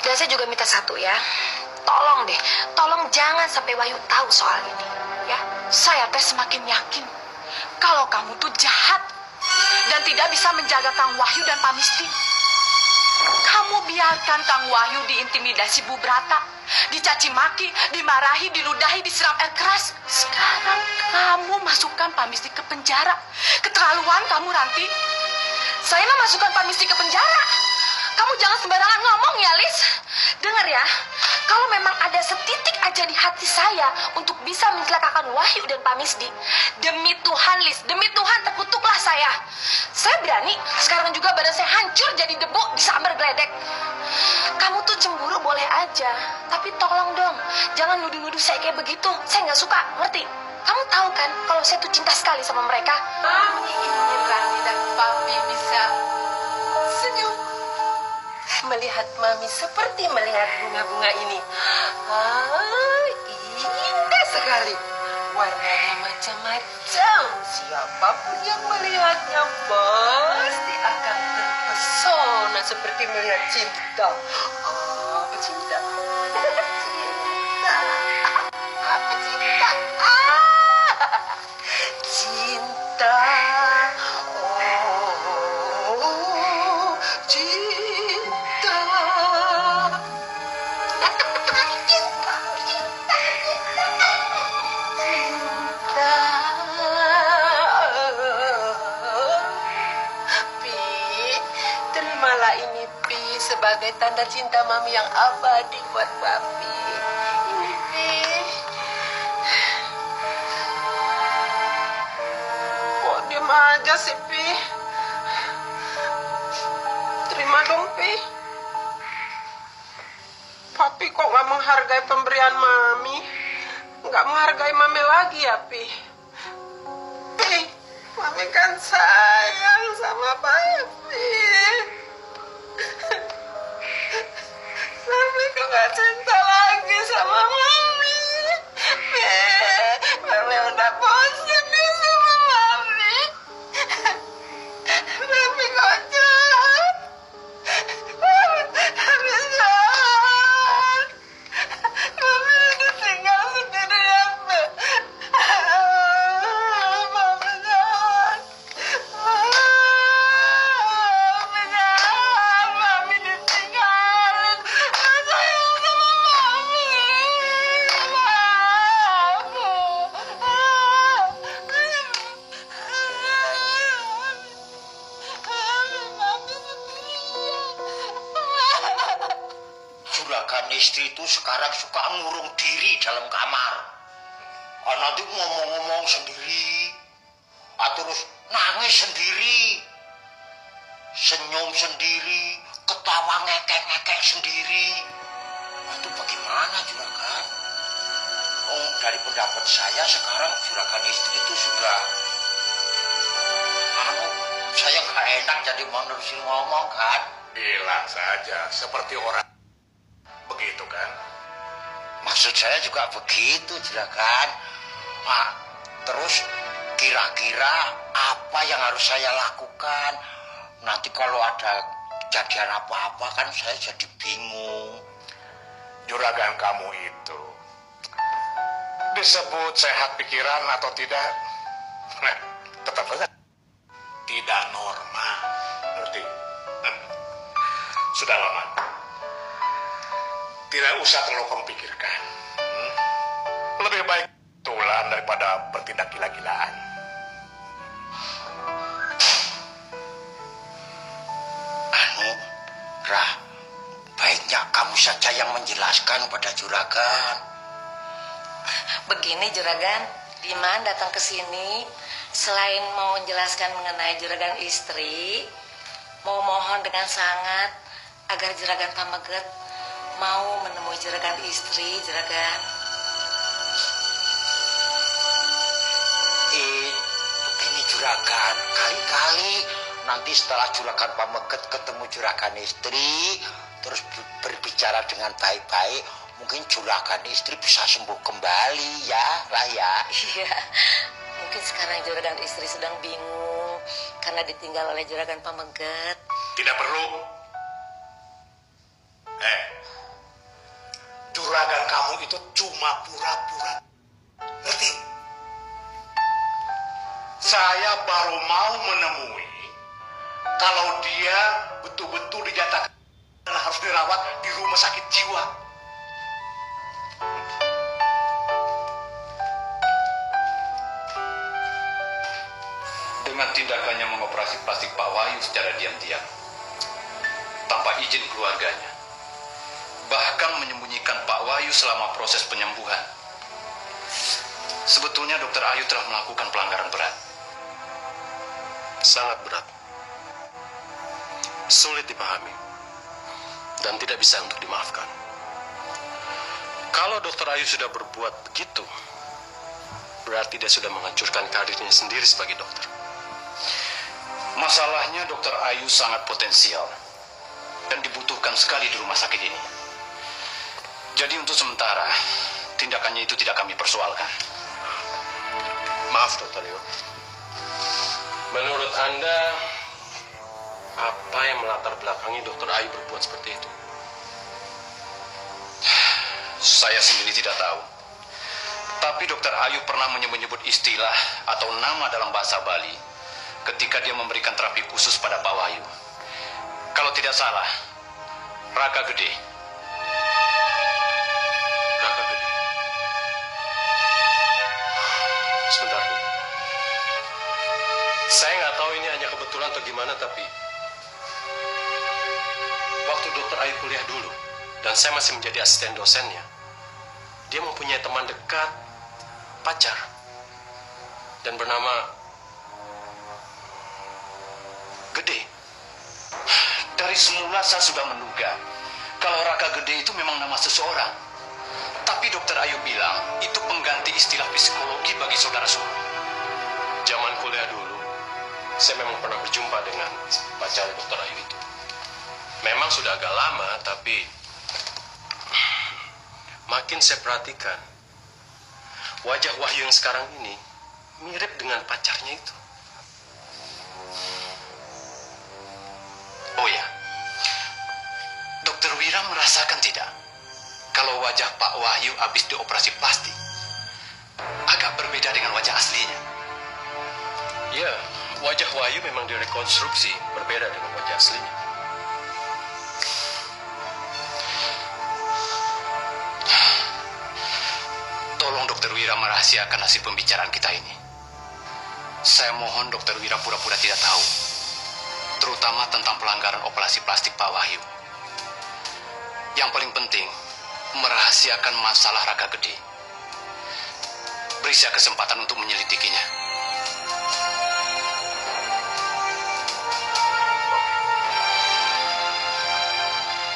Dan saya juga minta satu ya. Tolong deh, tolong jangan sampai Wahyu tahu soal ini, ya. Saya teh semakin yakin kalau kamu tuh jahat dan tidak bisa menjaga Kang Wahyu dan Pak Misty. Kamu biarkan Kang Wahyu diintimidasi Bu Brata, dicaci maki, dimarahi, diludahi, disiram air keras. Sekarang kamu masukkan Pak Misty ke penjara. Keterlaluan kamu, Ranti. Saya mah masukkan Pak Misty ke penjara. Kamu jangan sembarangan ngomong ya, Lis. Dengar ya, kalau memang ada setitik aja di hati saya untuk bisa mencelakakan Wahyu dan Pak Misty, demi Tuhan, Lis, demi Tuhan terkutuklah saya. Saya berani, sekarang juga badan saya hancur jadi debu disambar geledek. Kamu tuh cemburu boleh aja, tapi tolong dong, jangan nuduh-nuduh saya kayak begitu. Saya nggak suka, ngerti? Kamu tahu kan kalau saya tuh cinta sekali sama mereka. Mami ingin Ranti dan Papi bisa senyum melihat Mami seperti melihat bunga-bunga ini. Indah sekali. Warnanya macam-macam. Siapapun yang melihatnya pasti akan terpesona seperti melihat cinta. Cinta. Cinta. Apa cinta? Cinta. Oh, cinta. Terimalah ini, Pi, sebagai tanda cinta Mami yang abadi buat Papi. Ini, Pi. Kok diem aja sih, Pi? Terima dong, Pi. Papi kok gak menghargai pemberian Mami? Gak menghargai Mami lagi ya, Pi? Pi, Mami kan sayang sama Papi. Mami kok gak cinta lagi sama Mami? Pi, Mami udah bosan nih sama Mami. Mami kok jahat? Mami jahat. Mami ditinggal sendirian, Pi. Mami jahat. Mami jahat. Mami ditinggalin. Gak sayang sama Mami. Sama aku. Mami sendirian. Juragan istri itu sekarang suka ngurung diri dalam kamar. Nanti ngomong-ngomong sendiri, terus nangis sendiri, senyum sendiri, ketawa ngekek-ngekek sendiri. Itu bagaimana, Juragan? Oh, dari pendapat saya sekarang juragan istri itu sudah, saya nggak enak jadi menerusin ngomong kan? Bilang saja, seperti orang. Begitu kan? Maksud saya juga begitu, Juragan. Terus kira-kira apa yang harus saya lakukan? Nanti kalau ada kejadian apa-apa kan saya jadi bingung. Juragan kamu itu disebut sehat pikiran atau tidak? Nah, tetap saja tidak normal. Ngerti? Sudah lama. Tidak usah terlalu kamu pikirkan. Lebih baik tulan daripada bertindak gila-gilaan. Rah, sebaiknya kamu saja yang menjelaskan pada juragan. Begini juragan, Diman datang ke sini selain mau menjelaskan mengenai juragan istri, mau mohon dengan sangat agar juragan Pameget mau menemui juragan istri, juragan. Begini juragan, kali-kali nanti setelah juragan Pameget ketemu juragan istri, terus berbicara dengan baik-baik, mungkin juragan istri bisa sembuh kembali ya, Raya. Iya, mungkin sekarang juragan istri sedang bingung karena ditinggal oleh juragan Pameget. Tidak perlu. Juragan kamu itu cuma pura-pura. Ngerti? Saya baru mau menemui kalau dia betul-betul dinyatakan harus dirawat di rumah sakit jiwa. Dengan tindakannya mengoperasi plastik Pak Wahyu secara diam-diam, tanpa izin keluarganya, bahkan menyembunyikan Pak Wahyu selama proses penyembuhan, sebetulnya Dokter Ayu telah melakukan pelanggaran berat. Sangat berat. Sulit dipahami. Dan tidak bisa untuk dimaafkan. Kalau Dokter Ayu sudah berbuat begitu, berarti dia sudah menghancurkan karirnya sendiri sebagai dokter. Masalahnya Dokter Ayu sangat potensial dan dibutuhkan sekali di rumah sakit ini. Jadi untuk sementara, tindakannya itu tidak kami persoalkan. Maaf, Dokter Ayu. Menurut Anda, apa yang melatar belakangi Dokter Ayu berbuat seperti itu? Saya sendiri tidak tahu. Tapi Dokter Ayu pernah menyebut istilah atau nama dalam bahasa Bali ketika dia memberikan terapi khusus pada Pak Wahyu. Kalau tidak salah, Raka Gede. Raka Gede. Sebentar dulu. Saya nggak tahu ini hanya kebetulan atau gimana, tapi waktu Dokter Ayu kuliah dulu, dan saya masih menjadi asisten dosennya, dia mempunyai teman dekat, pacar, dan bernama Gede. Dari semula saya sudah menduga kalau Raka Gede itu memang nama seseorang. Tapi Dokter Ayu bilang itu pengganti istilah psikologi bagi saudara-saudara. Zaman kuliah dulu, saya memang pernah berjumpa dengan pacar Dokter Ayu itu. Memang sudah agak lama, tapi makin saya perhatikan, wajah Wahyu yang sekarang ini mirip dengan pacarnya itu. Oh ya, Dokter Wira merasakan tidak kalau wajah Pak Wahyu habis dioperasi plastik agak berbeda dengan wajah aslinya? Ya, wajah Wahyu memang direkonstruksi berbeda dengan wajah aslinya. Tolong Dokter Wira merahasiakan hasil pembicaraan kita ini. Saya mohon Dokter Wira pura-pura tidak tahu, terutama tentang pelanggaran operasi plastik Pak Wahyu. Yang paling penting, merahasiakan masalah Raka Gede. Beri saya kesempatan untuk menyelidikinya.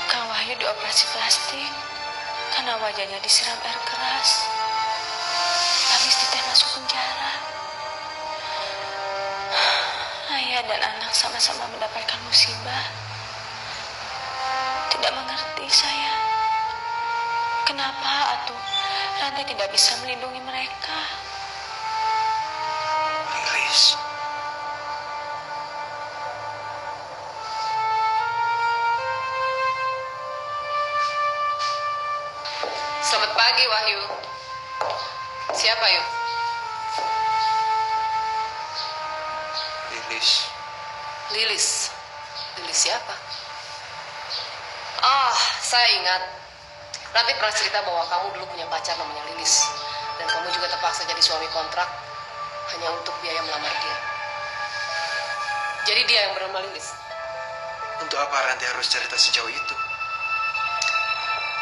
Kang Wahyu dioperasi plastik karena wajahnya disiram air keras. Habis diteh masuk penjara. Ayah dan anak sama-sama mendapatkan musibah. Tidak mengerti saya. Kenapa atuh Ranti tidak bisa melindungi mereka? Lilis. Selamat pagi, Wahyu. Siapa, Yu? Lilis. Lilis. Lilis siapa? Oh, saya ingat. Ranti pernah cerita bahwa kamu dulu punya pacar namanya Lilis. Dan kamu juga terpaksa jadi suami kontrak hanya untuk biaya melamar dia. Jadi dia yang bernama Lilis. Untuk apa Ranti harus cerita sejauh itu?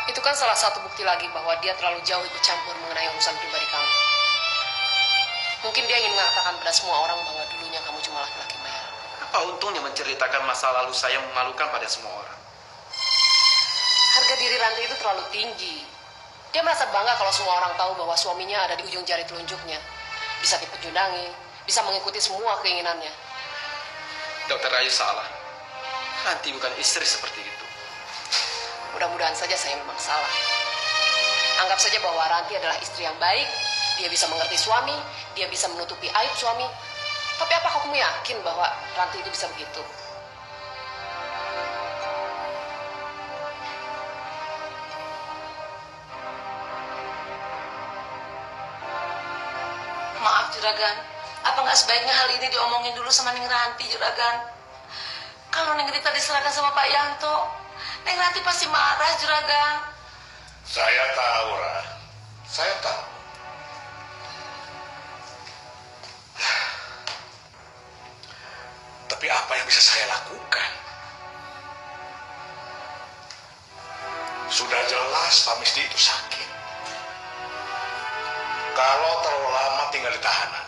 Itu kan salah satu bukti lagi bahwa dia terlalu jauh ikut campur mengenai urusan pribadi kamu. Mungkin dia ingin mengatakan pada semua orang bahwa dulunya kamu cuma laki-laki bayaran. Apa untungnya menceritakan masa lalu saya memalukan pada semua orang? Harga diri Ranti itu terlalu tinggi. Dia merasa bangga kalau semua orang tahu bahwa suaminya ada di ujung jari telunjuknya. Bisa dipecundangi, bisa mengikuti semua keinginannya. Dokter Ayu salah. Ranti bukan istri seperti itu. Mudah-mudahan saja saya memang salah. Anggap saja bahwa Ranti adalah istri yang baik. Dia bisa mengerti suami, dia bisa menutupi aib suami. Tapi apakah kamu yakin bahwa Ranti itu bisa begitu? Maaf Juragan, apa nggak sebaiknya hal ini diomongin dulu sama Neng Ranti, Juragan? Kalau Neng Rita diserahkan sama Pak Yanto, Neng Ranti pasti marah, Juragan. Saya tahu, Ra. Saya tahu. Tapi apa yang bisa saya lakukan? Sudah jelas Pak Misdi itu sakit. Kalau terlalu lama tinggal di tahanan,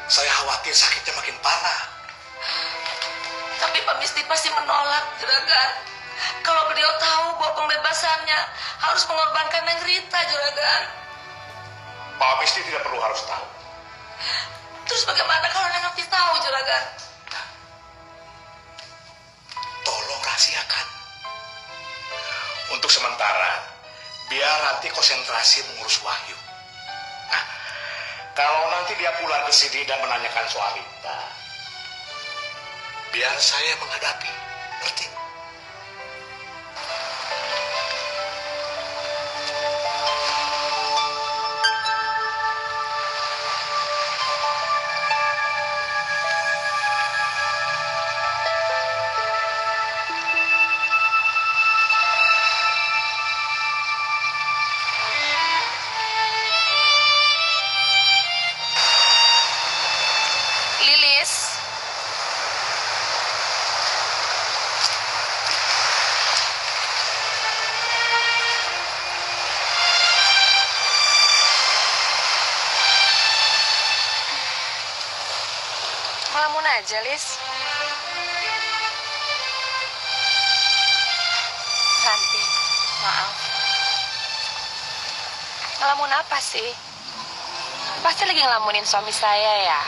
saya khawatir sakitnya makin parah. Tapi Pak Misdi pasti menolak, Juragan. Kalau beliau tahu bahwa pembebasannya harus mengorbankan Neng Rita, Juragan. Pak Misdi tidak perlu harus tahu. Terus bagaimana kalau Neng Ranti tahu, Juragan? Tolong rahasiakan. Untuk sementara, biar nanti konsentrasi mengurus Wahyu. Nah, kalau nanti dia pulang ke sini dan menanyakan soal Rita, biar saya menghadapi. Ngerti? Lilis. Ngelamun aja, Lis. Ranti, maaf. Ngelamun apa sih? Pasti lagi ngelamunin suami saya ya?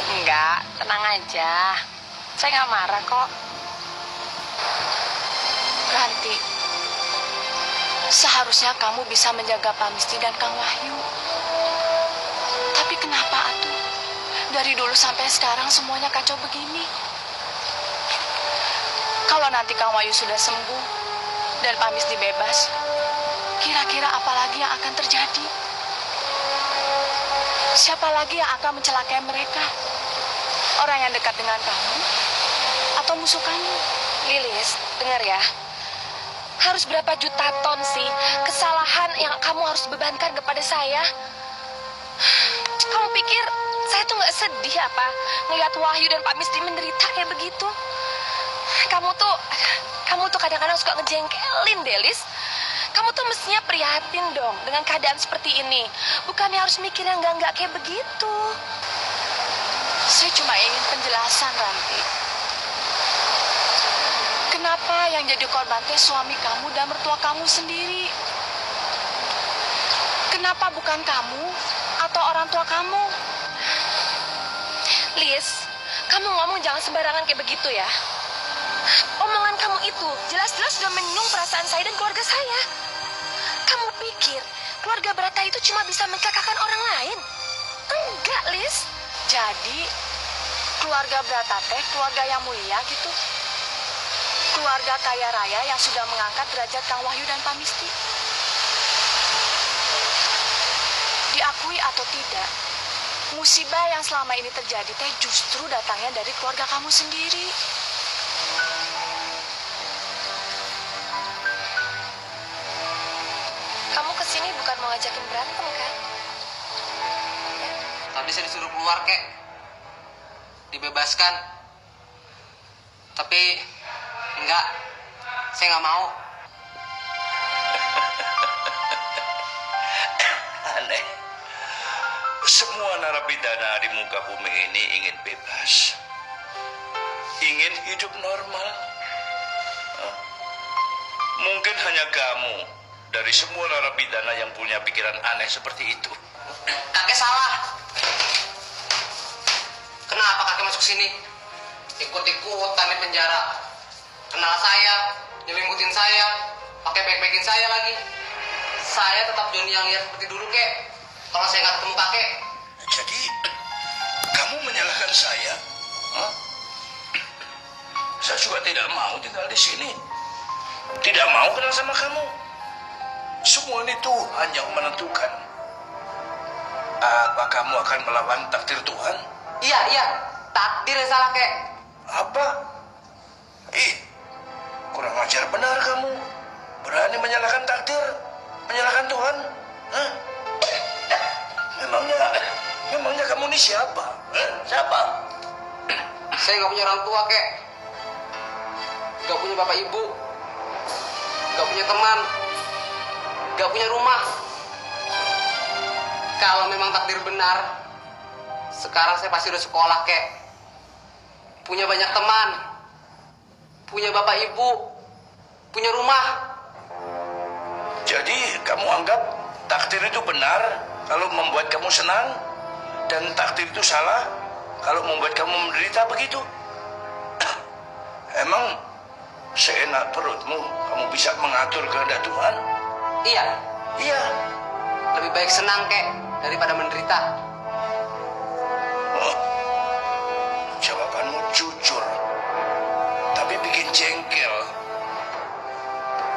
Enggak, tenang aja. Saya nggak marah kok. Ranti, seharusnya kamu bisa menjaga Pak Misdi dan Kang Wahyu. Tapi kenapa atuh? Dari dulu sampai sekarang semuanya kacau begini. Kalau nanti Kang Wahyu sudah sembuh dan Pak Misdi bebas, kira-kira apa lagi yang akan terjadi? Siapa lagi yang akan mencelakai mereka? Orang yang dekat dengan kamu atau musuh kamu? Lilis, dengar ya. Harus berapa juta ton sih kesalahan yang kamu harus bebankan kepada saya? Kamu pikir saya tuh nggak sedih apa ngelihat Wahyu dan Pak Misdi menderita kayak begitu? Kamu tuh kadang-kadang suka ngejengkelin, Delis. Kamu tuh mestinya prihatin dong dengan keadaan seperti ini. Bukannya harus mikir yang enggak kayak begitu. Saya cuma ingin penjelasan, Ranti. Kenapa yang jadi korban teh suami kamu dan mertua kamu sendiri? Kenapa bukan kamu atau orang tua kamu? Lis, kamu ngomong jangan sembarangan kayak begitu ya. Omongan kamu itu jelas-jelas sudah menyinggung perasaan saya dan keluarga saya. Kamu pikir keluarga Brata itu cuma bisa mencelakakan orang lain? Enggak, Lis. Jadi, keluarga Brata teh keluarga yang mulia gitu. Keluarga kaya raya yang sudah mengangkat derajat Kang Wahyu dan Pak Misdi. Diakui atau tidak, musibah yang selama ini terjadi teh justru datangnya dari keluarga kamu sendiri. Kamu kesini bukan mau ngajakin berantem kan? Tadi saya disuruh keluar, kek. Dibebaskan. Tapi enggak, saya nggak mau. Aneh. Semua narapidana di muka bumi ini ingin bebas. Ingin hidup normal. Mungkin hanya kamu dari semua narapidana yang punya pikiran aneh seperti itu. Kakek salah. Kenapa kakek masuk sini? Ikut-ikutan di penjara. Kenal saya, nyelimutin saya, pakai baik-baikin saya lagi. Saya tetap Joni yang lihat seperti dulu, kek. Kalau saya nggak ketemu kakek. Jadi, kamu menyalahkan saya? Hah? Saya juga tidak mau tinggal di sini. Tidak mau kenal sama kamu. Semua ini Tuhan yang menentukan. Apa kamu akan melawan takdir Tuhan? Iya. Takdir yang salah, kek. Apa? Kurang ajar benar kamu. Berani menyalahkan takdir, menyalahkan Tuhan. Hah? Memangnya kamu ini siapa? Siapa? Saya nggak punya orang tua, kek. Nggak punya bapak ibu. Nggak punya teman. Nggak punya rumah. Kalau memang takdir benar, sekarang saya pasti udah sekolah, kek. Punya banyak teman. Punya bapak ibu. Punya rumah. Jadi kamu anggap takdir itu benar kalau membuat kamu senang, dan takdir itu salah kalau membuat kamu menderita, begitu? Emang seenak perutmu kamu bisa mengatur kehendak Tuhan? Iya. Lebih baik senang, kek, daripada menderita. Jawabanmu jujur, tapi bikin jengkel.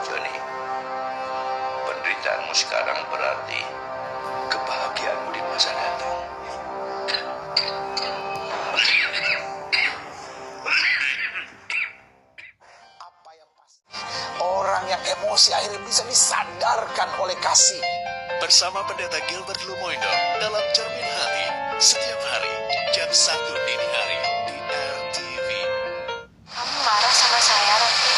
Joni, penderitaanmu sekarang berarti kebahagiaanmu di masa datang. Orang yang emosi akhirnya bisa disadarkan oleh kasih. Bersama Pendeta Gilbert Lumoindo dalam Cermin Hati setiap hari jam 1 dini hari di RTV. Kamu marah sama saya, Ranti?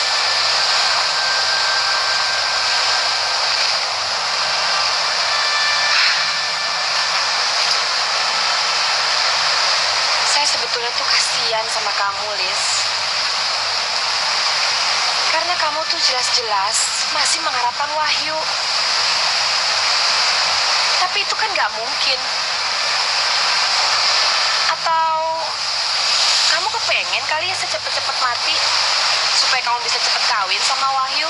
Saya sebetulnya tuh kasihan sama kamu, Lis. Karena kamu tuh jelas-jelas masih mengharapkan Wahyu. Tapi itu kan gak mungkin. Atau kamu kepengen kali ya secepat-cepat mati supaya kamu bisa cepat kawin sama Wahyu?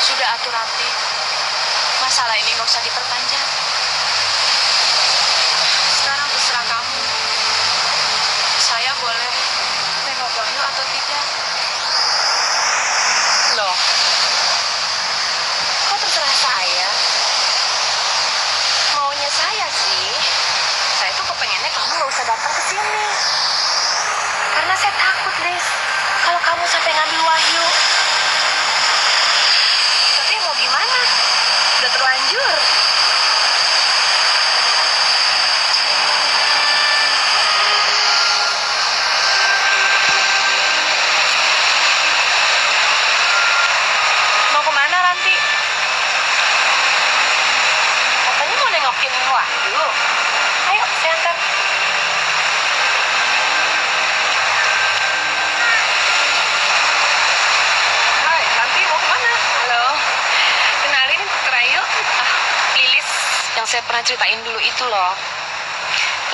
Sudah atuh, Ranti. Masalah ini gak usah diperpanjang. Sekarang terserah kamu. Saya boleh nengok Wahyu atau tidak? Loh, kok terserah saya? Maunya saya sih, saya tuh kepengennya kamu gak usah datang ke sini. Karena saya takut, Lis, kalau kamu sampai ngambil Wahyu. Tapi mau gimana? Udah terlanjur. Mau kemana, Ranti? Katanya mau nengokin Wahyu. Ayo, saya antar. Hai, Ranti mau kemana? Halo. Kenalin, Dokter Ayu. Lilis, yang saya pernah ceritain dulu itu loh.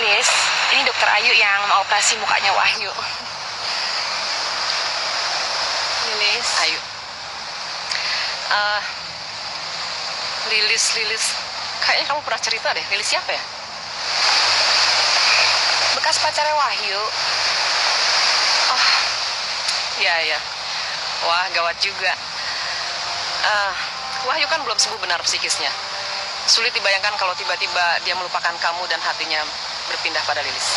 Lis, ini Dokter Ayu yang mau operasi mukanya Wahyu. Lilis. Ayu. Lilis. Kayaknya kamu pernah cerita deh. Lilis siapa ya? Bekas pacarnya Wahyu. Oh, ya. Wah, gawat juga. Wahyu kan belum sembuh benar psikisnya. Sulit dibayangkan kalau tiba-tiba dia melupakan kamu dan hatinya berpindah pada Lilis.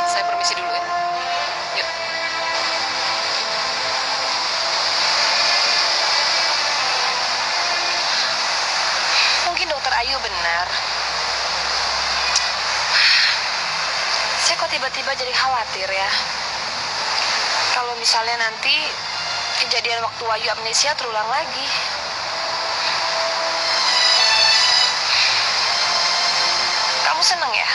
Saya permisi dulu ya. Ayu benar. Saya kok tiba-tiba jadi khawatir ya. Kalau misalnya nanti kejadian waktu Ayu amnesia terulang lagi. Kamu seneng ya?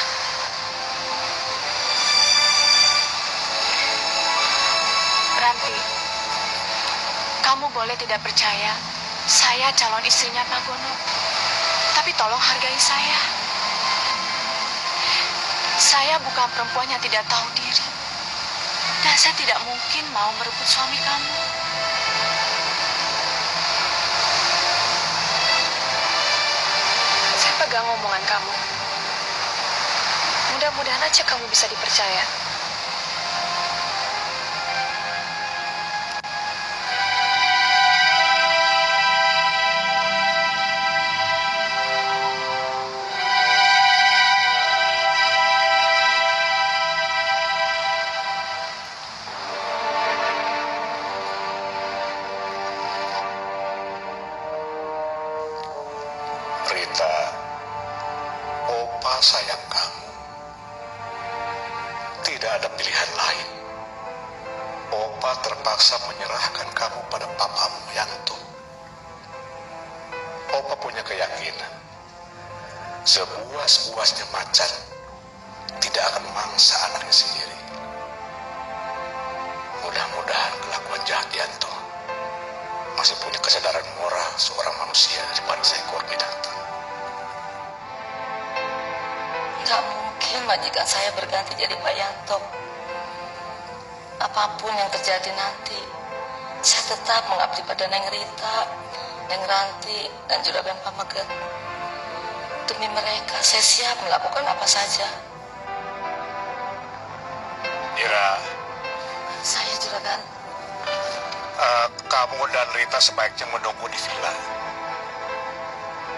Ranti, kamu boleh tidak percaya, saya calon istrinya Pak Gono. Tapi tolong hargai saya. Saya bukan perempuan yang tidak tahu diri. Dan saya tidak mungkin mau merebut suami kamu. Saya pegang omongan kamu. Mudah-mudahan aja kamu bisa dipercaya. Rita, Opa sayang kamu. Tidak ada pilihan lain. Opa terpaksa menyerahkan kamu pada papamu Yanto. Opa punya keyakinan, sebuas-buasnya macan tidak akan memangsa anaknya sendiri. Mudah-mudahan kelakuan jahat Yanto masih punya kesadaran moral seorang manusia daripada seekor binatang. Gak mungkin majikan saya berganti jadi Pak Yanto. Apapun yang terjadi nanti, saya tetap mengabdi pada Neng Rita, Neng Ranti, dan Juragan Pameget. Demi mereka, saya siap melakukan apa saja. Ira, Saya Juragan. kamu dan Rita sebaiknya menunggu di villa.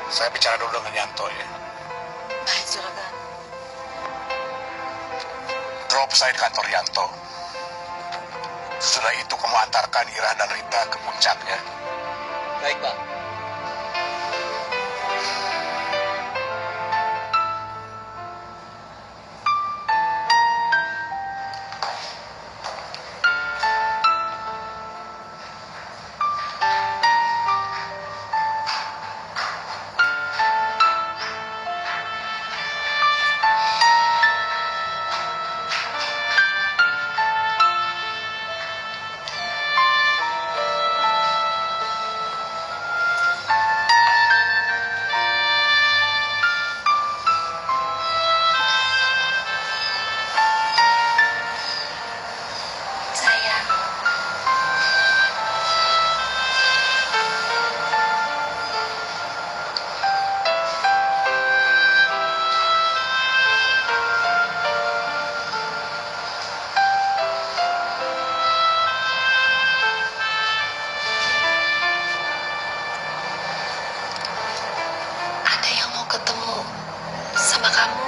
Saya bicara dulu dengan Yanto ya. Baik Juragan. Drop saya di kantor Yanto. Setelah itu kamu antarkan Ira dan Rita ke puncaknya. Baik, Pak. Sayang, ada yang mau ketemu sama kamu.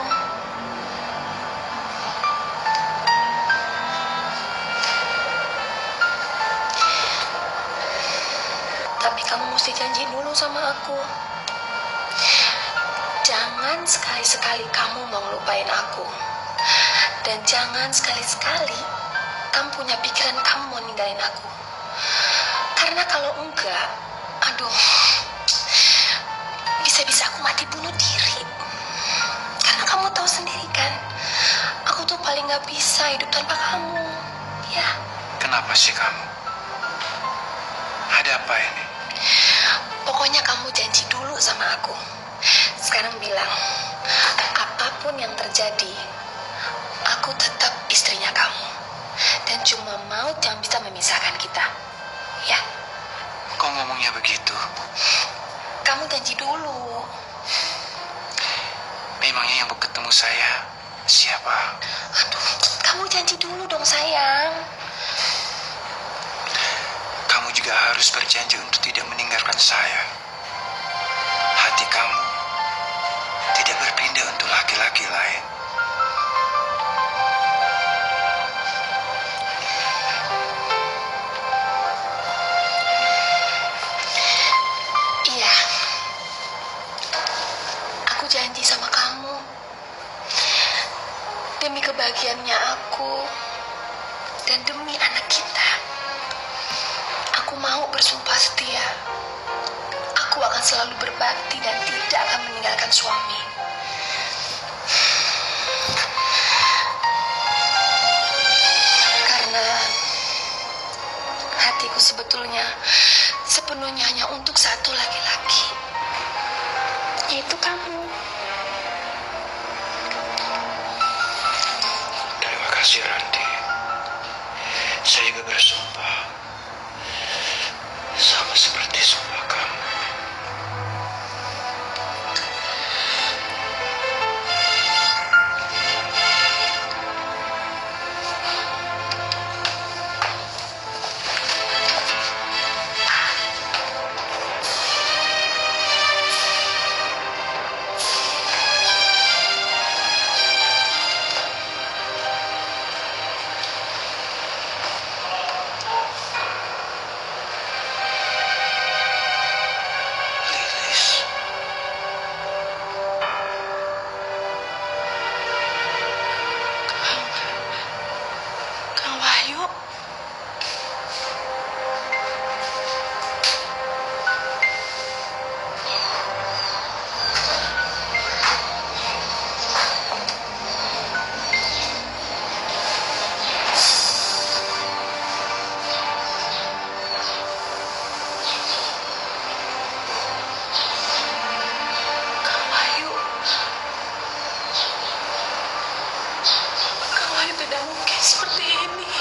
Tapi kamu mesti janji dulu sama aku. Jangan sekali-sekali kamu mau ngelupain aku. Dan jangan sekali-sekali kamu punya pikiran kamu mau ninggalin aku. Karena kalau enggak, aduh, bisa-bisa aku mati bunuh diri. Karena kamu tahu sendiri kan, aku tuh paling gak bisa hidup tanpa kamu. Ya. Kenapa sih kamu? Ada apa ini? Pokoknya kamu janji dulu sama aku. Sekarang bilang, apapun yang terjadi, aku tetap istrinya kamu. Dan cuma maut yang bisa memisahkan kita. Ya, Kok ngomongnya begitu? kamu janji dulu. Memangnya yang mau ketemu saya siapa? Aduh, kamu janji dulu dong sayang. Kamu juga harus berjanji untuk tidak meninggalkan saya. Hati kamu tidak berpindah untuk laki-laki lain. Iya. berjanji sama kamu. Demi kebahagiaannya aku dan demi anak kita, aku mau bersumpah setia. Aku akan selalu berbakti dan tidak akan meninggalkan suami. Karena hatiku sebetulnya sepenuhnya hanya untuk satu laki-laki, yaitu kamu. Terima kasih, Ranti. Saya juga bersumpah sama seperti sumpah kamu. Kang Wahyu. Kang Wahyu. Kang Wahyu tidak mungkin seperti ini.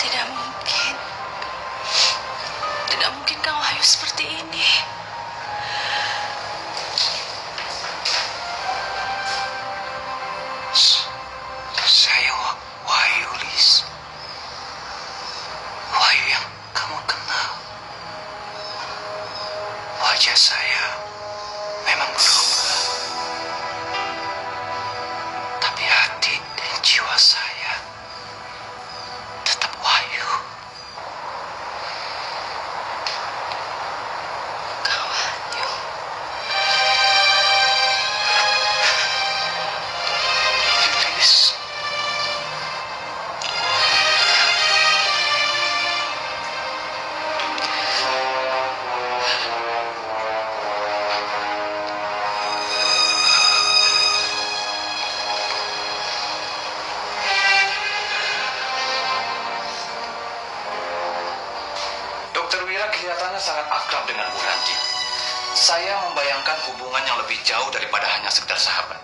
Tidak mungkin. Tidak mungkin Kang Wahyu seperti ini. Saya Wahyu, Lis. Wahyu yang kamu kenal. Wajah saya memang berubah, tapi hati dan jiwa saya tetap Wahyu. Kang Wahyu. Lis. Dokter Wira kelihatannya sangat akrab dengan Bu Ranti. Saya membayangkan hubungan yang lebih jauh daripada hanya sekedar sahabat.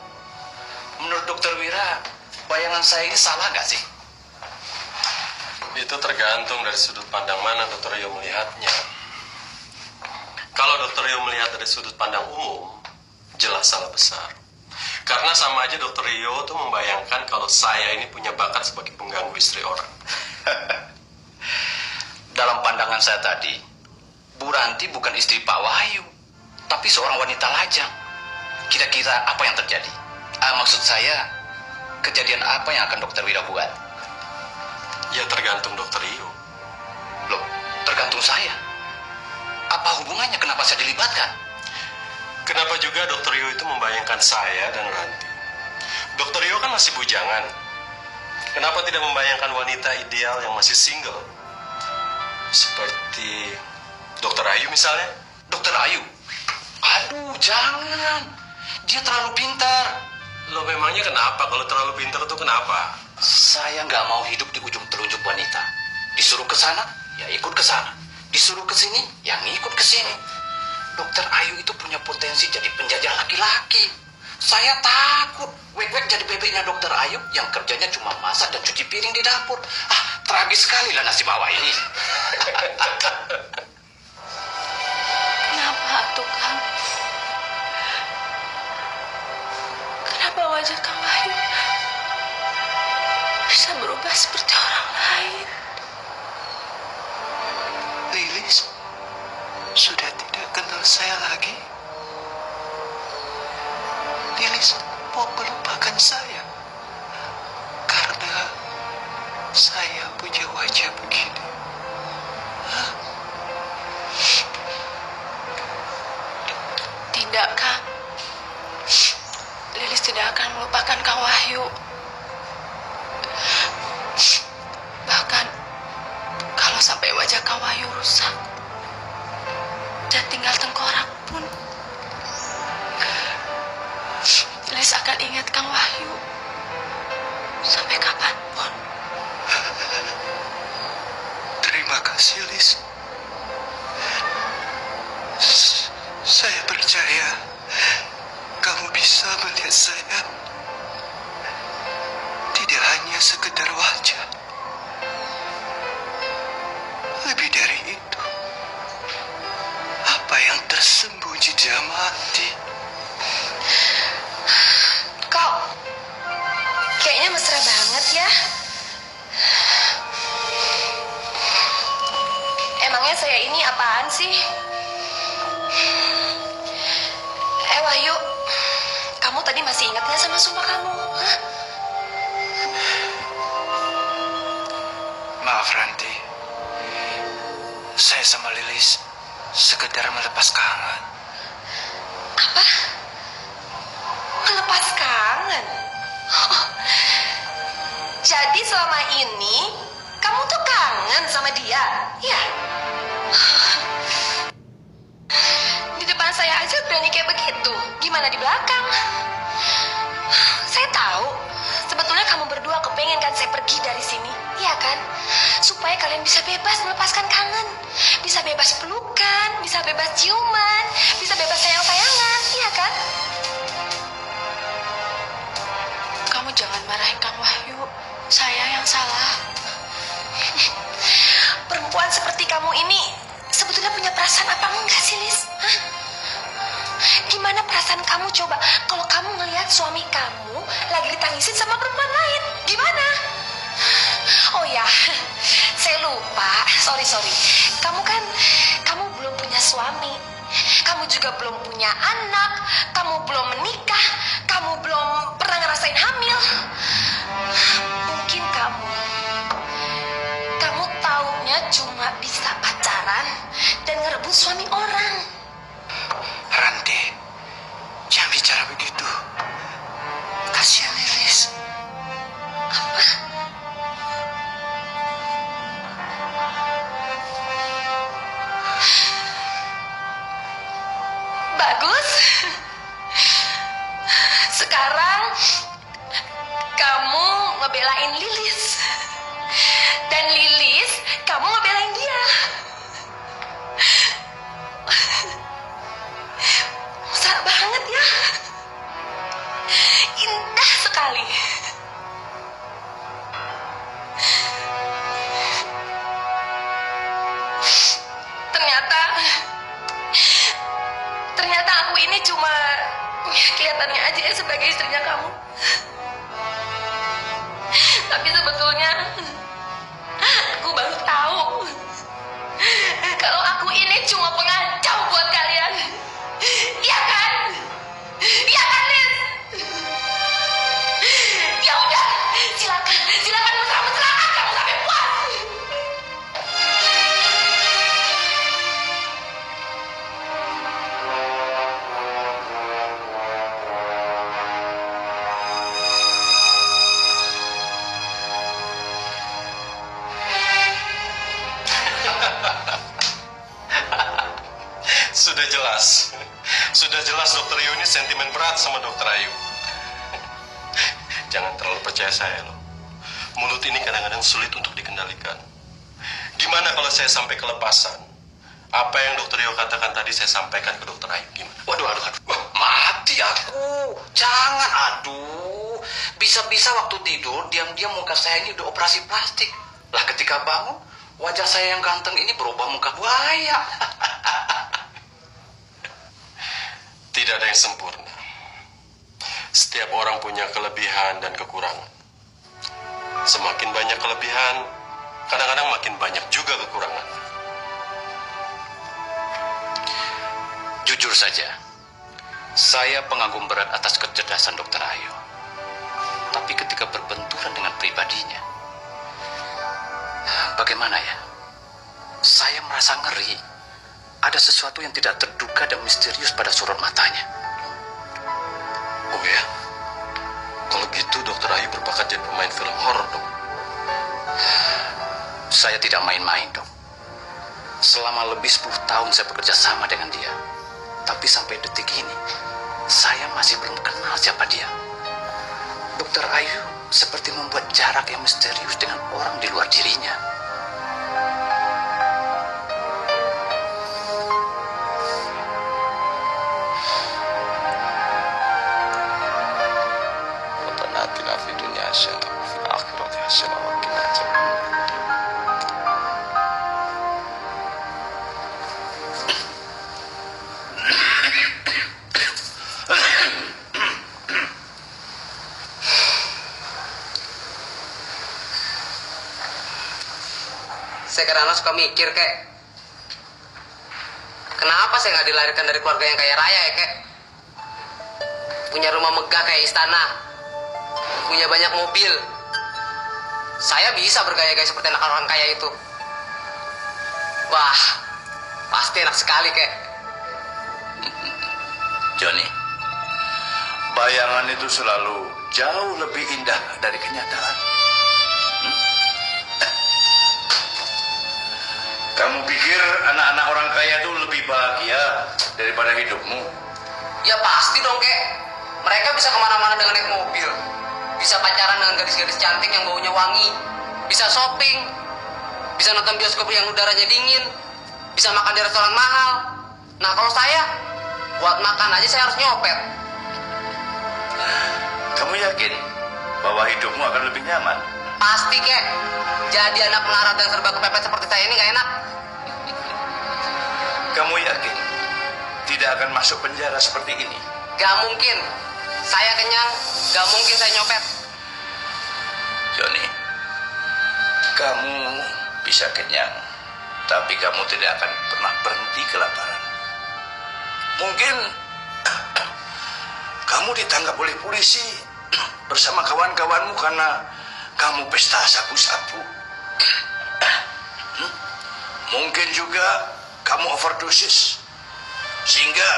Menurut Dokter Wira, bayangan saya ini salah nggak sih? Itu tergantung dari sudut pandang mana Dr. Rio melihatnya. Kalau Dr. Rio melihat dari sudut pandang umum, jelas salah besar. Karena sama aja Dr. Rio tuh membayangkan kalau saya ini punya bakat sebagai pengganggu istri orang. Dalam pandangan saya tadi, Bu Ranti bukan istri Pak Wahyu, tapi seorang wanita lajang. Kira-kira apa yang terjadi? Maksud saya, kejadian apa yang akan Dokter Wira buat? Ya tergantung Dr. Rio. Loh, tergantung saya. Apa hubungannya? Kenapa saya dilibatkan? Kenapa juga Dr. Rio itu membayangkan saya dan Ranti? Dr. Rio kan masih bujangan. Kenapa tidak membayangkan wanita ideal yang masih single? Seperti Dr. Ayu misalnya. Dr. Ayu? Aduh, jangan. Dia terlalu pintar. Lo memangnya kenapa? Kalau terlalu pintar itu kenapa? Saya nggak mau hidup di ujung telunjuk wanita. Disuruh ke sana, ya ikut ke sana. Disuruh ke sini, ya ngikut ke sini. Dokter Ayu itu punya potensi jadi penjajah laki-laki. Saya takut wek-wek jadi bebeknya Dokter Ayu yang kerjanya cuma masak dan cuci piring di dapur. Tragis sekali lah nasib awak ini. Kenapa tuh, Kang? Kenapa wajah Kang Wahyu bisa berubah seperti orang lain? Lilis sudah tidak kenal saya lagi. Tidak, Kang. Lilis tidak akan melupakan Kang Wahyu. Bahkan kalau sampai wajah Kang Wahyu rusak dan tinggal tengkorak pun, Lilis akan ingat Kang Wahyu sampai kapanpun. Terima kasih, Lis. Saya percaya kamu bisa melihat saya tidak hanya sekedar wajah. Lebih dari itu, apa yang tersembunyi di dalam hati. Kok kayaknya mesra banget ya? Emangnya saya ini apaan sih? Wahyu, kamu tadi masih ingat nggak sama sumpah kamu? Hah? Maaf, Ranti. Saya sama Lilis sekedar melepas kangen. Apa? Melepas kangen? Oh, jadi selama ini kamu tuh kangen sama dia? Ya? Di depan saya aja berani kayak begitu. Gimana di belakang? Saya tahu. Sebetulnya kamu berdua kepengen kan saya pergi dari sini. Iya kan? Supaya kalian bisa bebas melepaskan kangen. Bisa bebas pelukan, bisa bebas ciuman, bisa bebas sayang-sayangan. Iya kan? Kamu jangan marahin Kang Wahyu. Saya yang salah. Perempuan seperti kamu ini sebetulnya punya perasaan apa enggak sih, Lis? Hah? Gimana perasaan kamu coba kalau kamu ngelihat suami kamu lagi ditangisin sama perempuan lain? Gimana? Oh ya, saya lupa. Sorry. Kamu belum punya suami. Kamu juga belum punya anak. Kamu belum menikah. Kamu belum pernah ngerasain hamil. Mungkin kamu taunya cuma bisa pacaran dan ngerebut suami orang. Ranti, jangan bicara begitu. Kasihan Lilis. Apa? Bagus. Sekarang kamu ngebelain Lilis. Dan Lilis, kamu ngebelain dia. Mesra banget ya. Indah sekali. Ternyata aku ini cuma kelihatannya aja ya sebagai istrinya kamu. Tapi sebetulnya aku baru tahu kalau aku ini cuma pengacau buat kalian. Iya kan? Iya kan, Liz? Ya udah, silakan mesra-mesraan kamu sampai puas. Sudah jelas Dokter Yu ini sentimen berat sama Dokter Ayu. Jangan terlalu percaya saya loh. Mulut ini kadang-kadang sulit untuk dikendalikan. Gimana kalau saya sampai kelepasan? Apa yang Dokter Yu katakan tadi saya sampaikan ke Dokter Ayu. Gimana? Waduh. Wah, mati aku. Jangan, aduh. Bisa-bisa waktu tidur, diam-diam muka saya ini udah operasi plastik. Lah ketika bangun, wajah saya yang ganteng ini berubah muka buaya. Tidak ada yang sempurna. Setiap orang punya kelebihan dan kekurangan. Semakin banyak kelebihan, kadang-kadang makin banyak juga kekurangan. Jujur saja, saya pengagum berat atas kecerdasan Dokter Ayu. Tapi ketika berbenturan dengan pribadinya, bagaimana ya? Saya merasa ngeri. ada sesuatu yang tidak terduga dan misterius pada sorot matanya. Oh ya? Kalau gitu Dokter Ayu berbakat jadi pemain film horor dong. Saya tidak main-main, Dok. Selama lebih 10 tahun saya bekerja sama dengan dia. Tapi sampai detik ini, saya masih belum kenal siapa dia. Dokter Ayu seperti membuat jarak yang misterius dengan orang di luar dirinya. Rabbana atina fid dunya hasanah wa fil akhirati hasanah wa qina adzabannar. Saya kadang-kadang suka mikir, kek, kenapa saya nggak dilahirkan dari keluarga yang kaya raya ya, kek? Punya rumah megah kayak istana, punya banyak mobil. Saya bisa bergaya-gaya seperti anak orang kaya itu. Wah, pasti enak sekali, kek. Johnny, bayangan itu selalu jauh lebih indah dari kenyataan. Kamu pikir anak-anak orang kaya itu lebih bahagia daripada hidupmu? Ya pasti dong, kek. Mereka bisa kemana-mana dengan naik mobil, bisa pacaran dengan gadis-gadis cantik yang baunya wangi, bisa shopping, bisa nonton bioskop yang udaranya dingin, bisa makan di restoran mahal. Nah kalau saya, buat makan aja saya harus nyopet. Kamu yakin bahwa hidupmu akan lebih nyaman? Pasti, kek. Jadi anak melarat yang serba kepepet seperti saya ini gak enak. Kamu yakin tidak akan masuk penjara seperti ini? Gak mungkin. Saya kenyang, gak mungkin saya nyopet. Johnny, kamu bisa kenyang, tapi kamu tidak akan pernah berhenti kelaparan. Mungkin kamu ditangkap oleh polisi bersama kawan-kawanmu karena kamu pesta sabu-sabu. Mungkin juga kamu overdosis, sehingga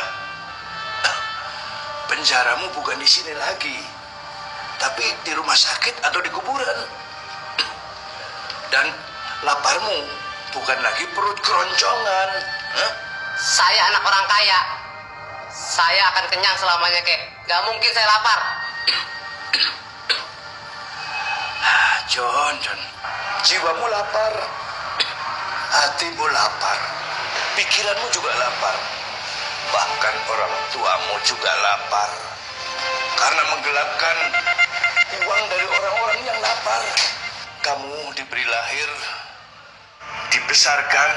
penjaramu bukan di sini lagi, tapi di rumah sakit atau di kuburan. Dan laparmu bukan lagi perut keroncongan. Saya anak orang kaya. Saya akan kenyang selamanya, kek. Gak mungkin saya lapar. John, jiwamu lapar, hatimu lapar, pikiranmu juga lapar, bahkan orang tuamu juga lapar. Karena menggelapkan uang dari orang-orang yang lapar, kamu diberi lahir, dibesarkan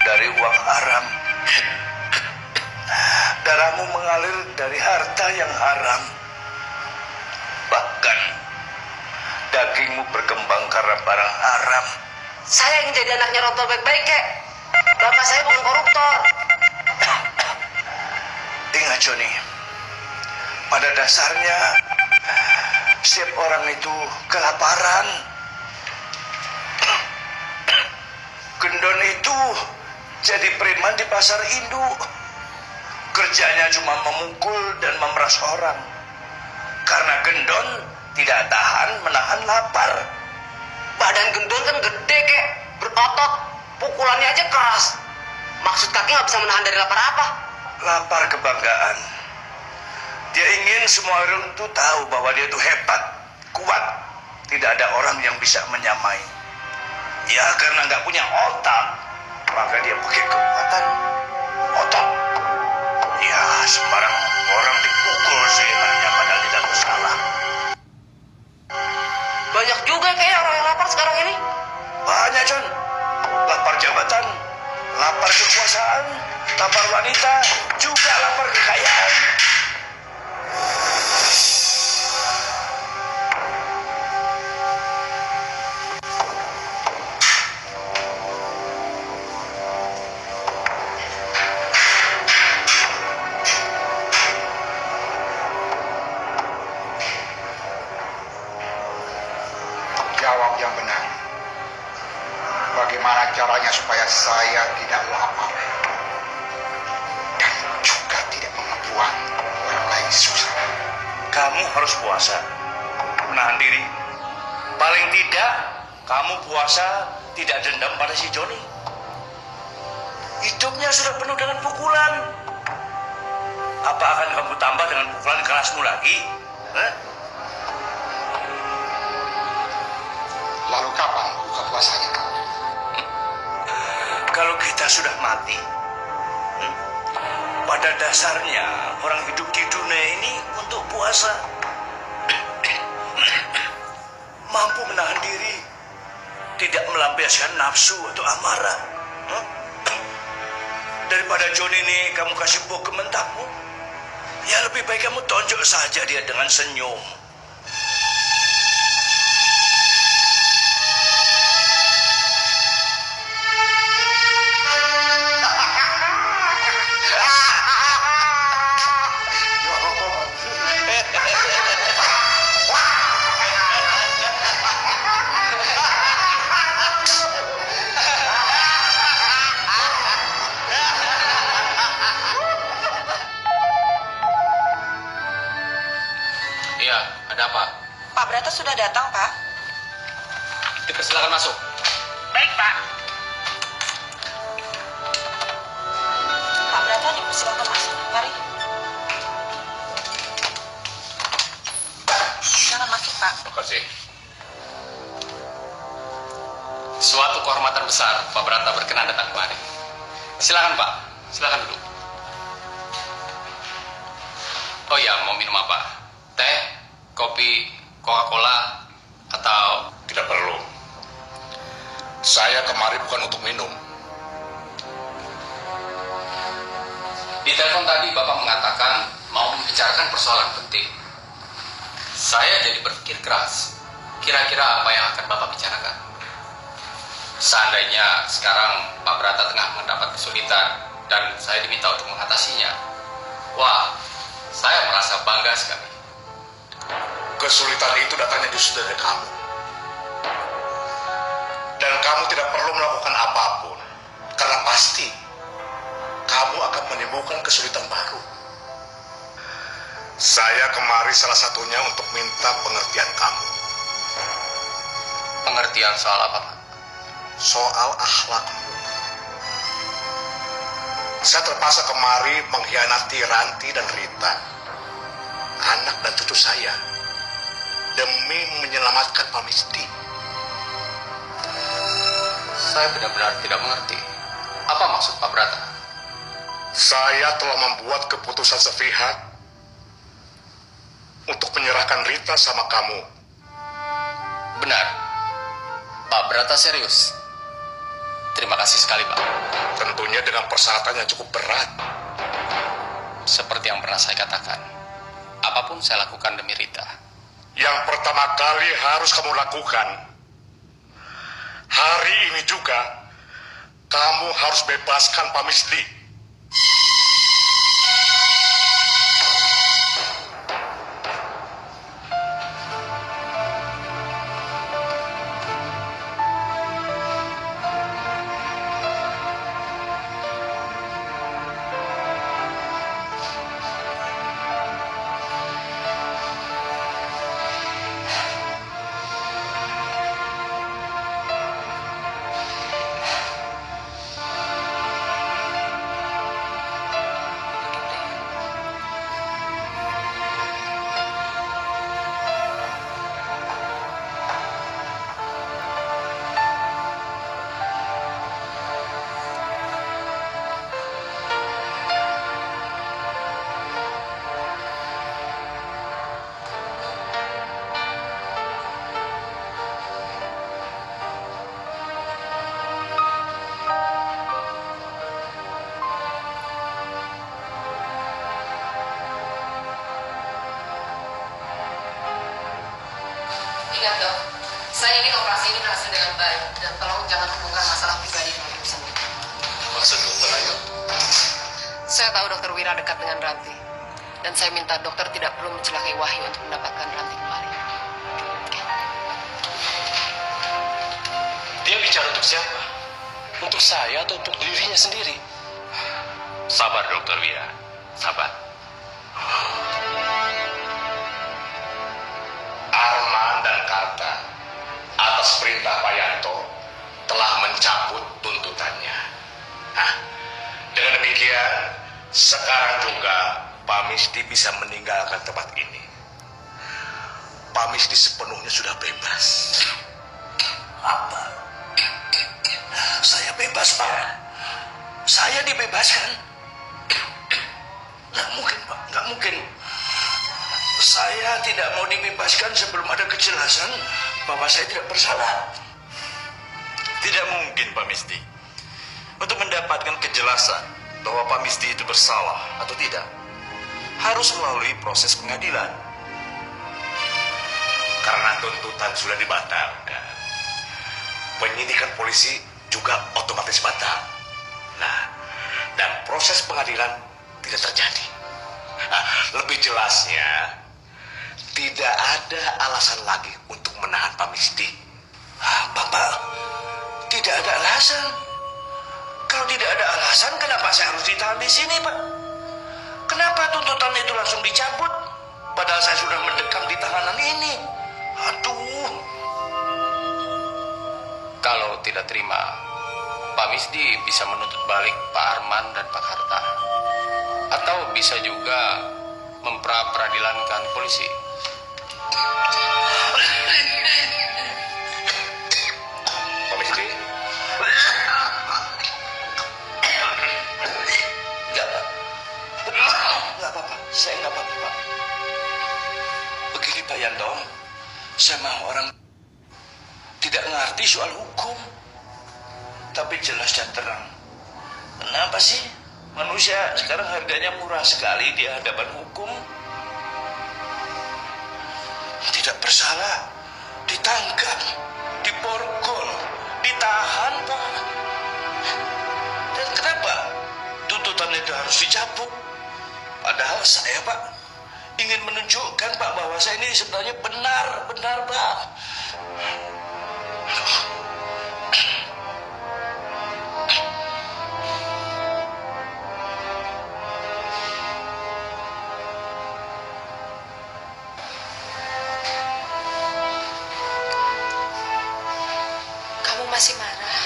dari uang haram. Darahmu mengalir dari harta yang haram. Bahkan dagingmu berkembang karena barang haram. Saya ingin jadi anaknya Ronto baik-baik, kek. Bapak saya bukan koruptor. Ingat, Johnny, pada dasarnya setiap orang itu kelaparan. Gendon itu jadi preman di pasar induk. Kerjanya cuma memukul dan memeras orang. Karena gendon tidak tahan menahan lapar. Badan gendon kan gede, kek. Berotot. Pukulannya aja keras. Maksud kaki nggak bisa menahan dari lapar apa? Lapar kebanggaan. Dia ingin semua orang itu tahu bahwa dia itu hebat, kuat. Tidak ada orang yang bisa menyamai. Ya karena nggak punya otak, maka dia pakai kekuatan otak. Ya sembarang orang dipukul seenaknya padahal tidak bersalah. Banyak juga kayak orang yang lapar sekarang ini. Banyak, John. Lapar jabatan, lapar kekuasaan, lapar wanita, juga lapar kekayaan. Jawab yang benar. Bagaimana caranya supaya saya tidak lapar? kamu harus puasa. Menahan diri. Paling tidak, kamu puasa tidak dendam pada si Joni. Hidupnya sudah penuh dengan pukulan. Apa akan kamu tambah dengan pukulan kerasmu lagi? Hah? Lalu kapan buka puasanya? Kalau kita sudah mati, pada dasarnya orang hidup di dunia ini untuk puasa. Mampu menahan diri, tidak melampiaskan nafsu atau amarah. Daripada John ini kamu kasih buah ke mentakmu, ya lebih baik kamu tonjok saja dia dengan senyum. Iya, ada apa? Pak Brata sudah datang, Pak. Dipersilakan masuk. Baik, Pak. Pak Brata dipersilakan masuk. Mari. Silakan masuk, Pak. Terima kasih. Suatu kehormatan besar Pak Brata berkenan datang kemari. Silakan Pak, silakan duduk. Oh iya, mau minum apa? Teh, kopi, Coca-Cola, atau... Tidak perlu. Saya kemari bukan untuk minum. Di telepon tadi Bapak mengatakan mau membicarakan persoalan penting. Saya jadi berpikir keras. Kira-kira apa yang akan Bapak bicarakan? Seandainya sekarang Pak Brata tengah mendapat kesulitan dan saya diminta untuk mengatasinya. Wah, saya merasa bangga sekali. Kesulitan itu datangnya justru dari kamu. Dan kamu tidak perlu melakukan apapun. Karena pasti kamu akan menimbulkan kesulitan baru. Saya kemari salah satunya untuk minta pengertian kamu. Pengertian soal apa, Pak? Soal akhlakmu. Saya terpaksa kemari mengkhianati Ranti dan Rita, anak dan cucu saya, demi menyelamatkan Pak Misty. Saya benar-benar tidak mengerti. Apa maksud Pak Brata? Saya telah membuat keputusan sepihak untuk menyerahkan Rita sama kamu. Benar. Pak Brata serius. Terima kasih sekali, Pak. Tentunya dengan persyaratan yang cukup berat. Seperti yang pernah saya katakan, apapun saya lakukan demi Rita. Yang pertama kali harus kamu lakukan, hari ini juga, kamu harus bebaskan Pak Misty. Ingat dok, saya ingin operasi ini berhasil dengan baik dan tolong jangan hubungkan masalah pribadi dengan ibu sendiri. Maksud dokter Ayo? Saya tahu dokter Wira dekat dengan Ranti dan saya minta dokter tidak perlu mencelakai Wahyu untuk mendapatkan Ranti kembali. Dia bicara untuk siapa? Untuk saya atau untuk dirinya sendiri? Sabar, Dokter Wira. Sabar. Sekarang juga Pak Misdi bisa meninggalkan tempat ini. Pak Misdi sepenuhnya sudah bebas. Apa? Saya bebas, Pak. Saya dibebaskan. Nggak mungkin, Pak. Nggak mungkin. Saya tidak mau dibebaskan sebelum ada kejelasan bahwa saya tidak bersalah. Tidak mungkin, Pak Misdi. Untuk mendapatkan kejelasan bahwa Pak Misdi itu bersalah atau tidak, harus melalui proses pengadilan. Karena tuntutan sudah dibatalkan, penyidikan polisi juga otomatis batal. Nah, dan proses pengadilan tidak terjadi. Nah, lebih jelasnya, tidak ada alasan lagi untuk menahan Pak Misdi. Bapak, tidak ada alasan. Kalau tidak ada alasan, kenapa saya harus ditahan di sini, Pak? Kenapa tuntutan itu langsung dicabut? Padahal saya sudah mendekam di tahanan ini. Aduh. Kalau tidak terima, Pak Misdi bisa menuntut balik Pak Arman dan Pak Karta. Atau bisa juga memperadilankan polisi. Pak Misdi? Nggak apa-apa, saya nggak apa-apa, Pak. Begini, Pak Yanto, saya mah orang tidak ngerti soal hukum, tapi jelas dan terang. Kenapa sih manusia sekarang harganya murah sekali di hadapan hukum? Tidak bersalah, ditangkap, diborgol, ditahan, Pak. Dan kenapa tuntutan itu harus dicabut? Padahal saya, Pak, ingin menunjukkan, Pak, bahwa saya ini sebenarnya benar, Pak. Kamu masih marah?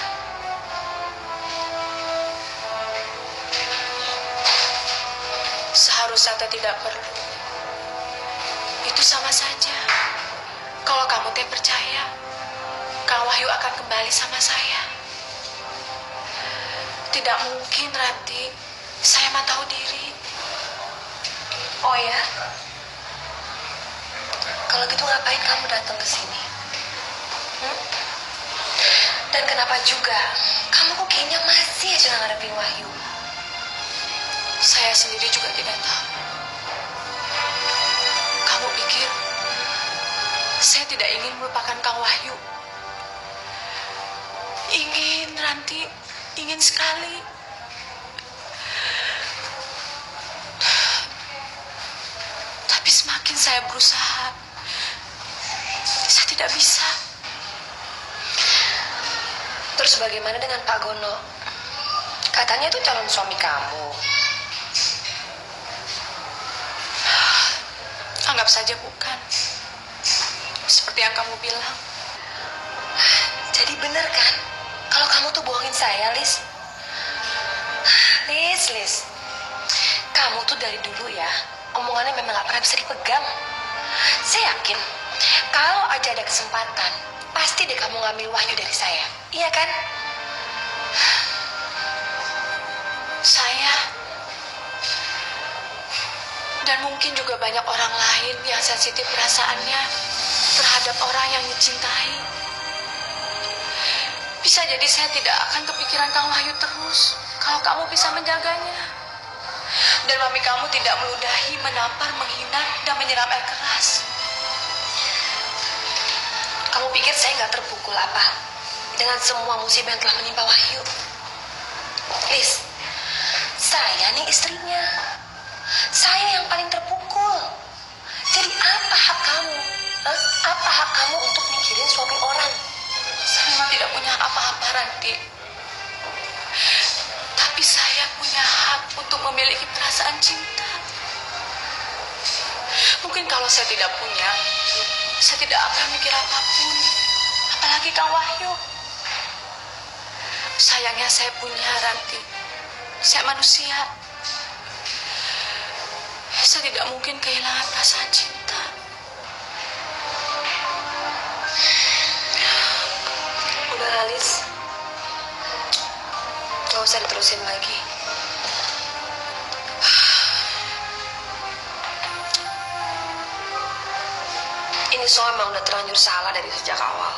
Seharusnya teh tidak perlu. Itu sama saja. Kalau kamu teh percaya, Kang Wahyu akan kembali sama saya. Tidak mungkin, Ranti. Saya mah tahu diri. Oh ya? Kalau gitu ngapain kamu datang ke sini? Dan kenapa juga kamu kok kayaknya masih aja nggak ngadepin Wahyu? Saya sendiri juga tidak tahu. Kamu pikir saya tidak ingin melupakan Kang Wahyu? Ingin, Ranti. Ingin sekali. Tapi semakin saya berusaha, saya tidak bisa. Terus bagaimana dengan Pak Gono? Katanya itu calon suami kamu. Anggap saja bukan. Seperti yang kamu bilang. Jadi bener kan? Kalau kamu tuh bohongin saya, Lis. Lis. Kamu tuh dari dulu ya, omongannya memang gak pernah bisa dipegang. Saya yakin, kalau aja ada kesempatan, pasti deh kamu ngambil Wahyu dari saya. Iya kan? Saya dan mungkin juga banyak orang lain yang sensitif perasaannya terhadap orang yang dicintai. Bisa jadi saya tidak akan kepikiran Kang Wahyu terus kalau kamu bisa menjaganya. Dan mami kamu tidak meludahi, menampar, menghina, dan menyiram air keras. Kamu pikir saya nggak terpukul apa dengan semua musibah yang telah menimpa Wahyu? Lis, saya nih istrinya. Saya yang paling terpukul. Jadi apa hak kamu? Apa hak kamu untuk mikirin suami orang? Saya memang tidak punya apa-apa, Ranti. Tapi saya punya hak untuk memiliki perasaan cinta. Mungkin kalau saya tidak punya, saya tidak akan mikir apapun. Apalagi Kang Wahyu. Sayangnya saya punya, Ranti. Saya manusia. saya tidak mungkin kehilangan perasaan cinta. Udah, Lalis. Gak usah diterusin lagi. Ini soal emang udah terlanjur salah dari sejak awal.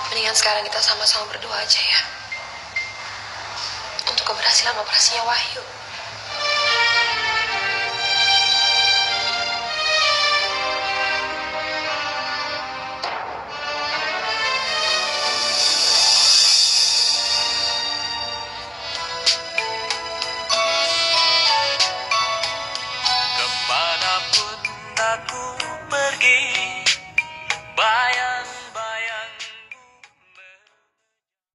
Mendingan sekarang kita sama-sama berdoa aja ya. Untuk keberhasilan operasinya Wahyu. Kemanapun aku pergi,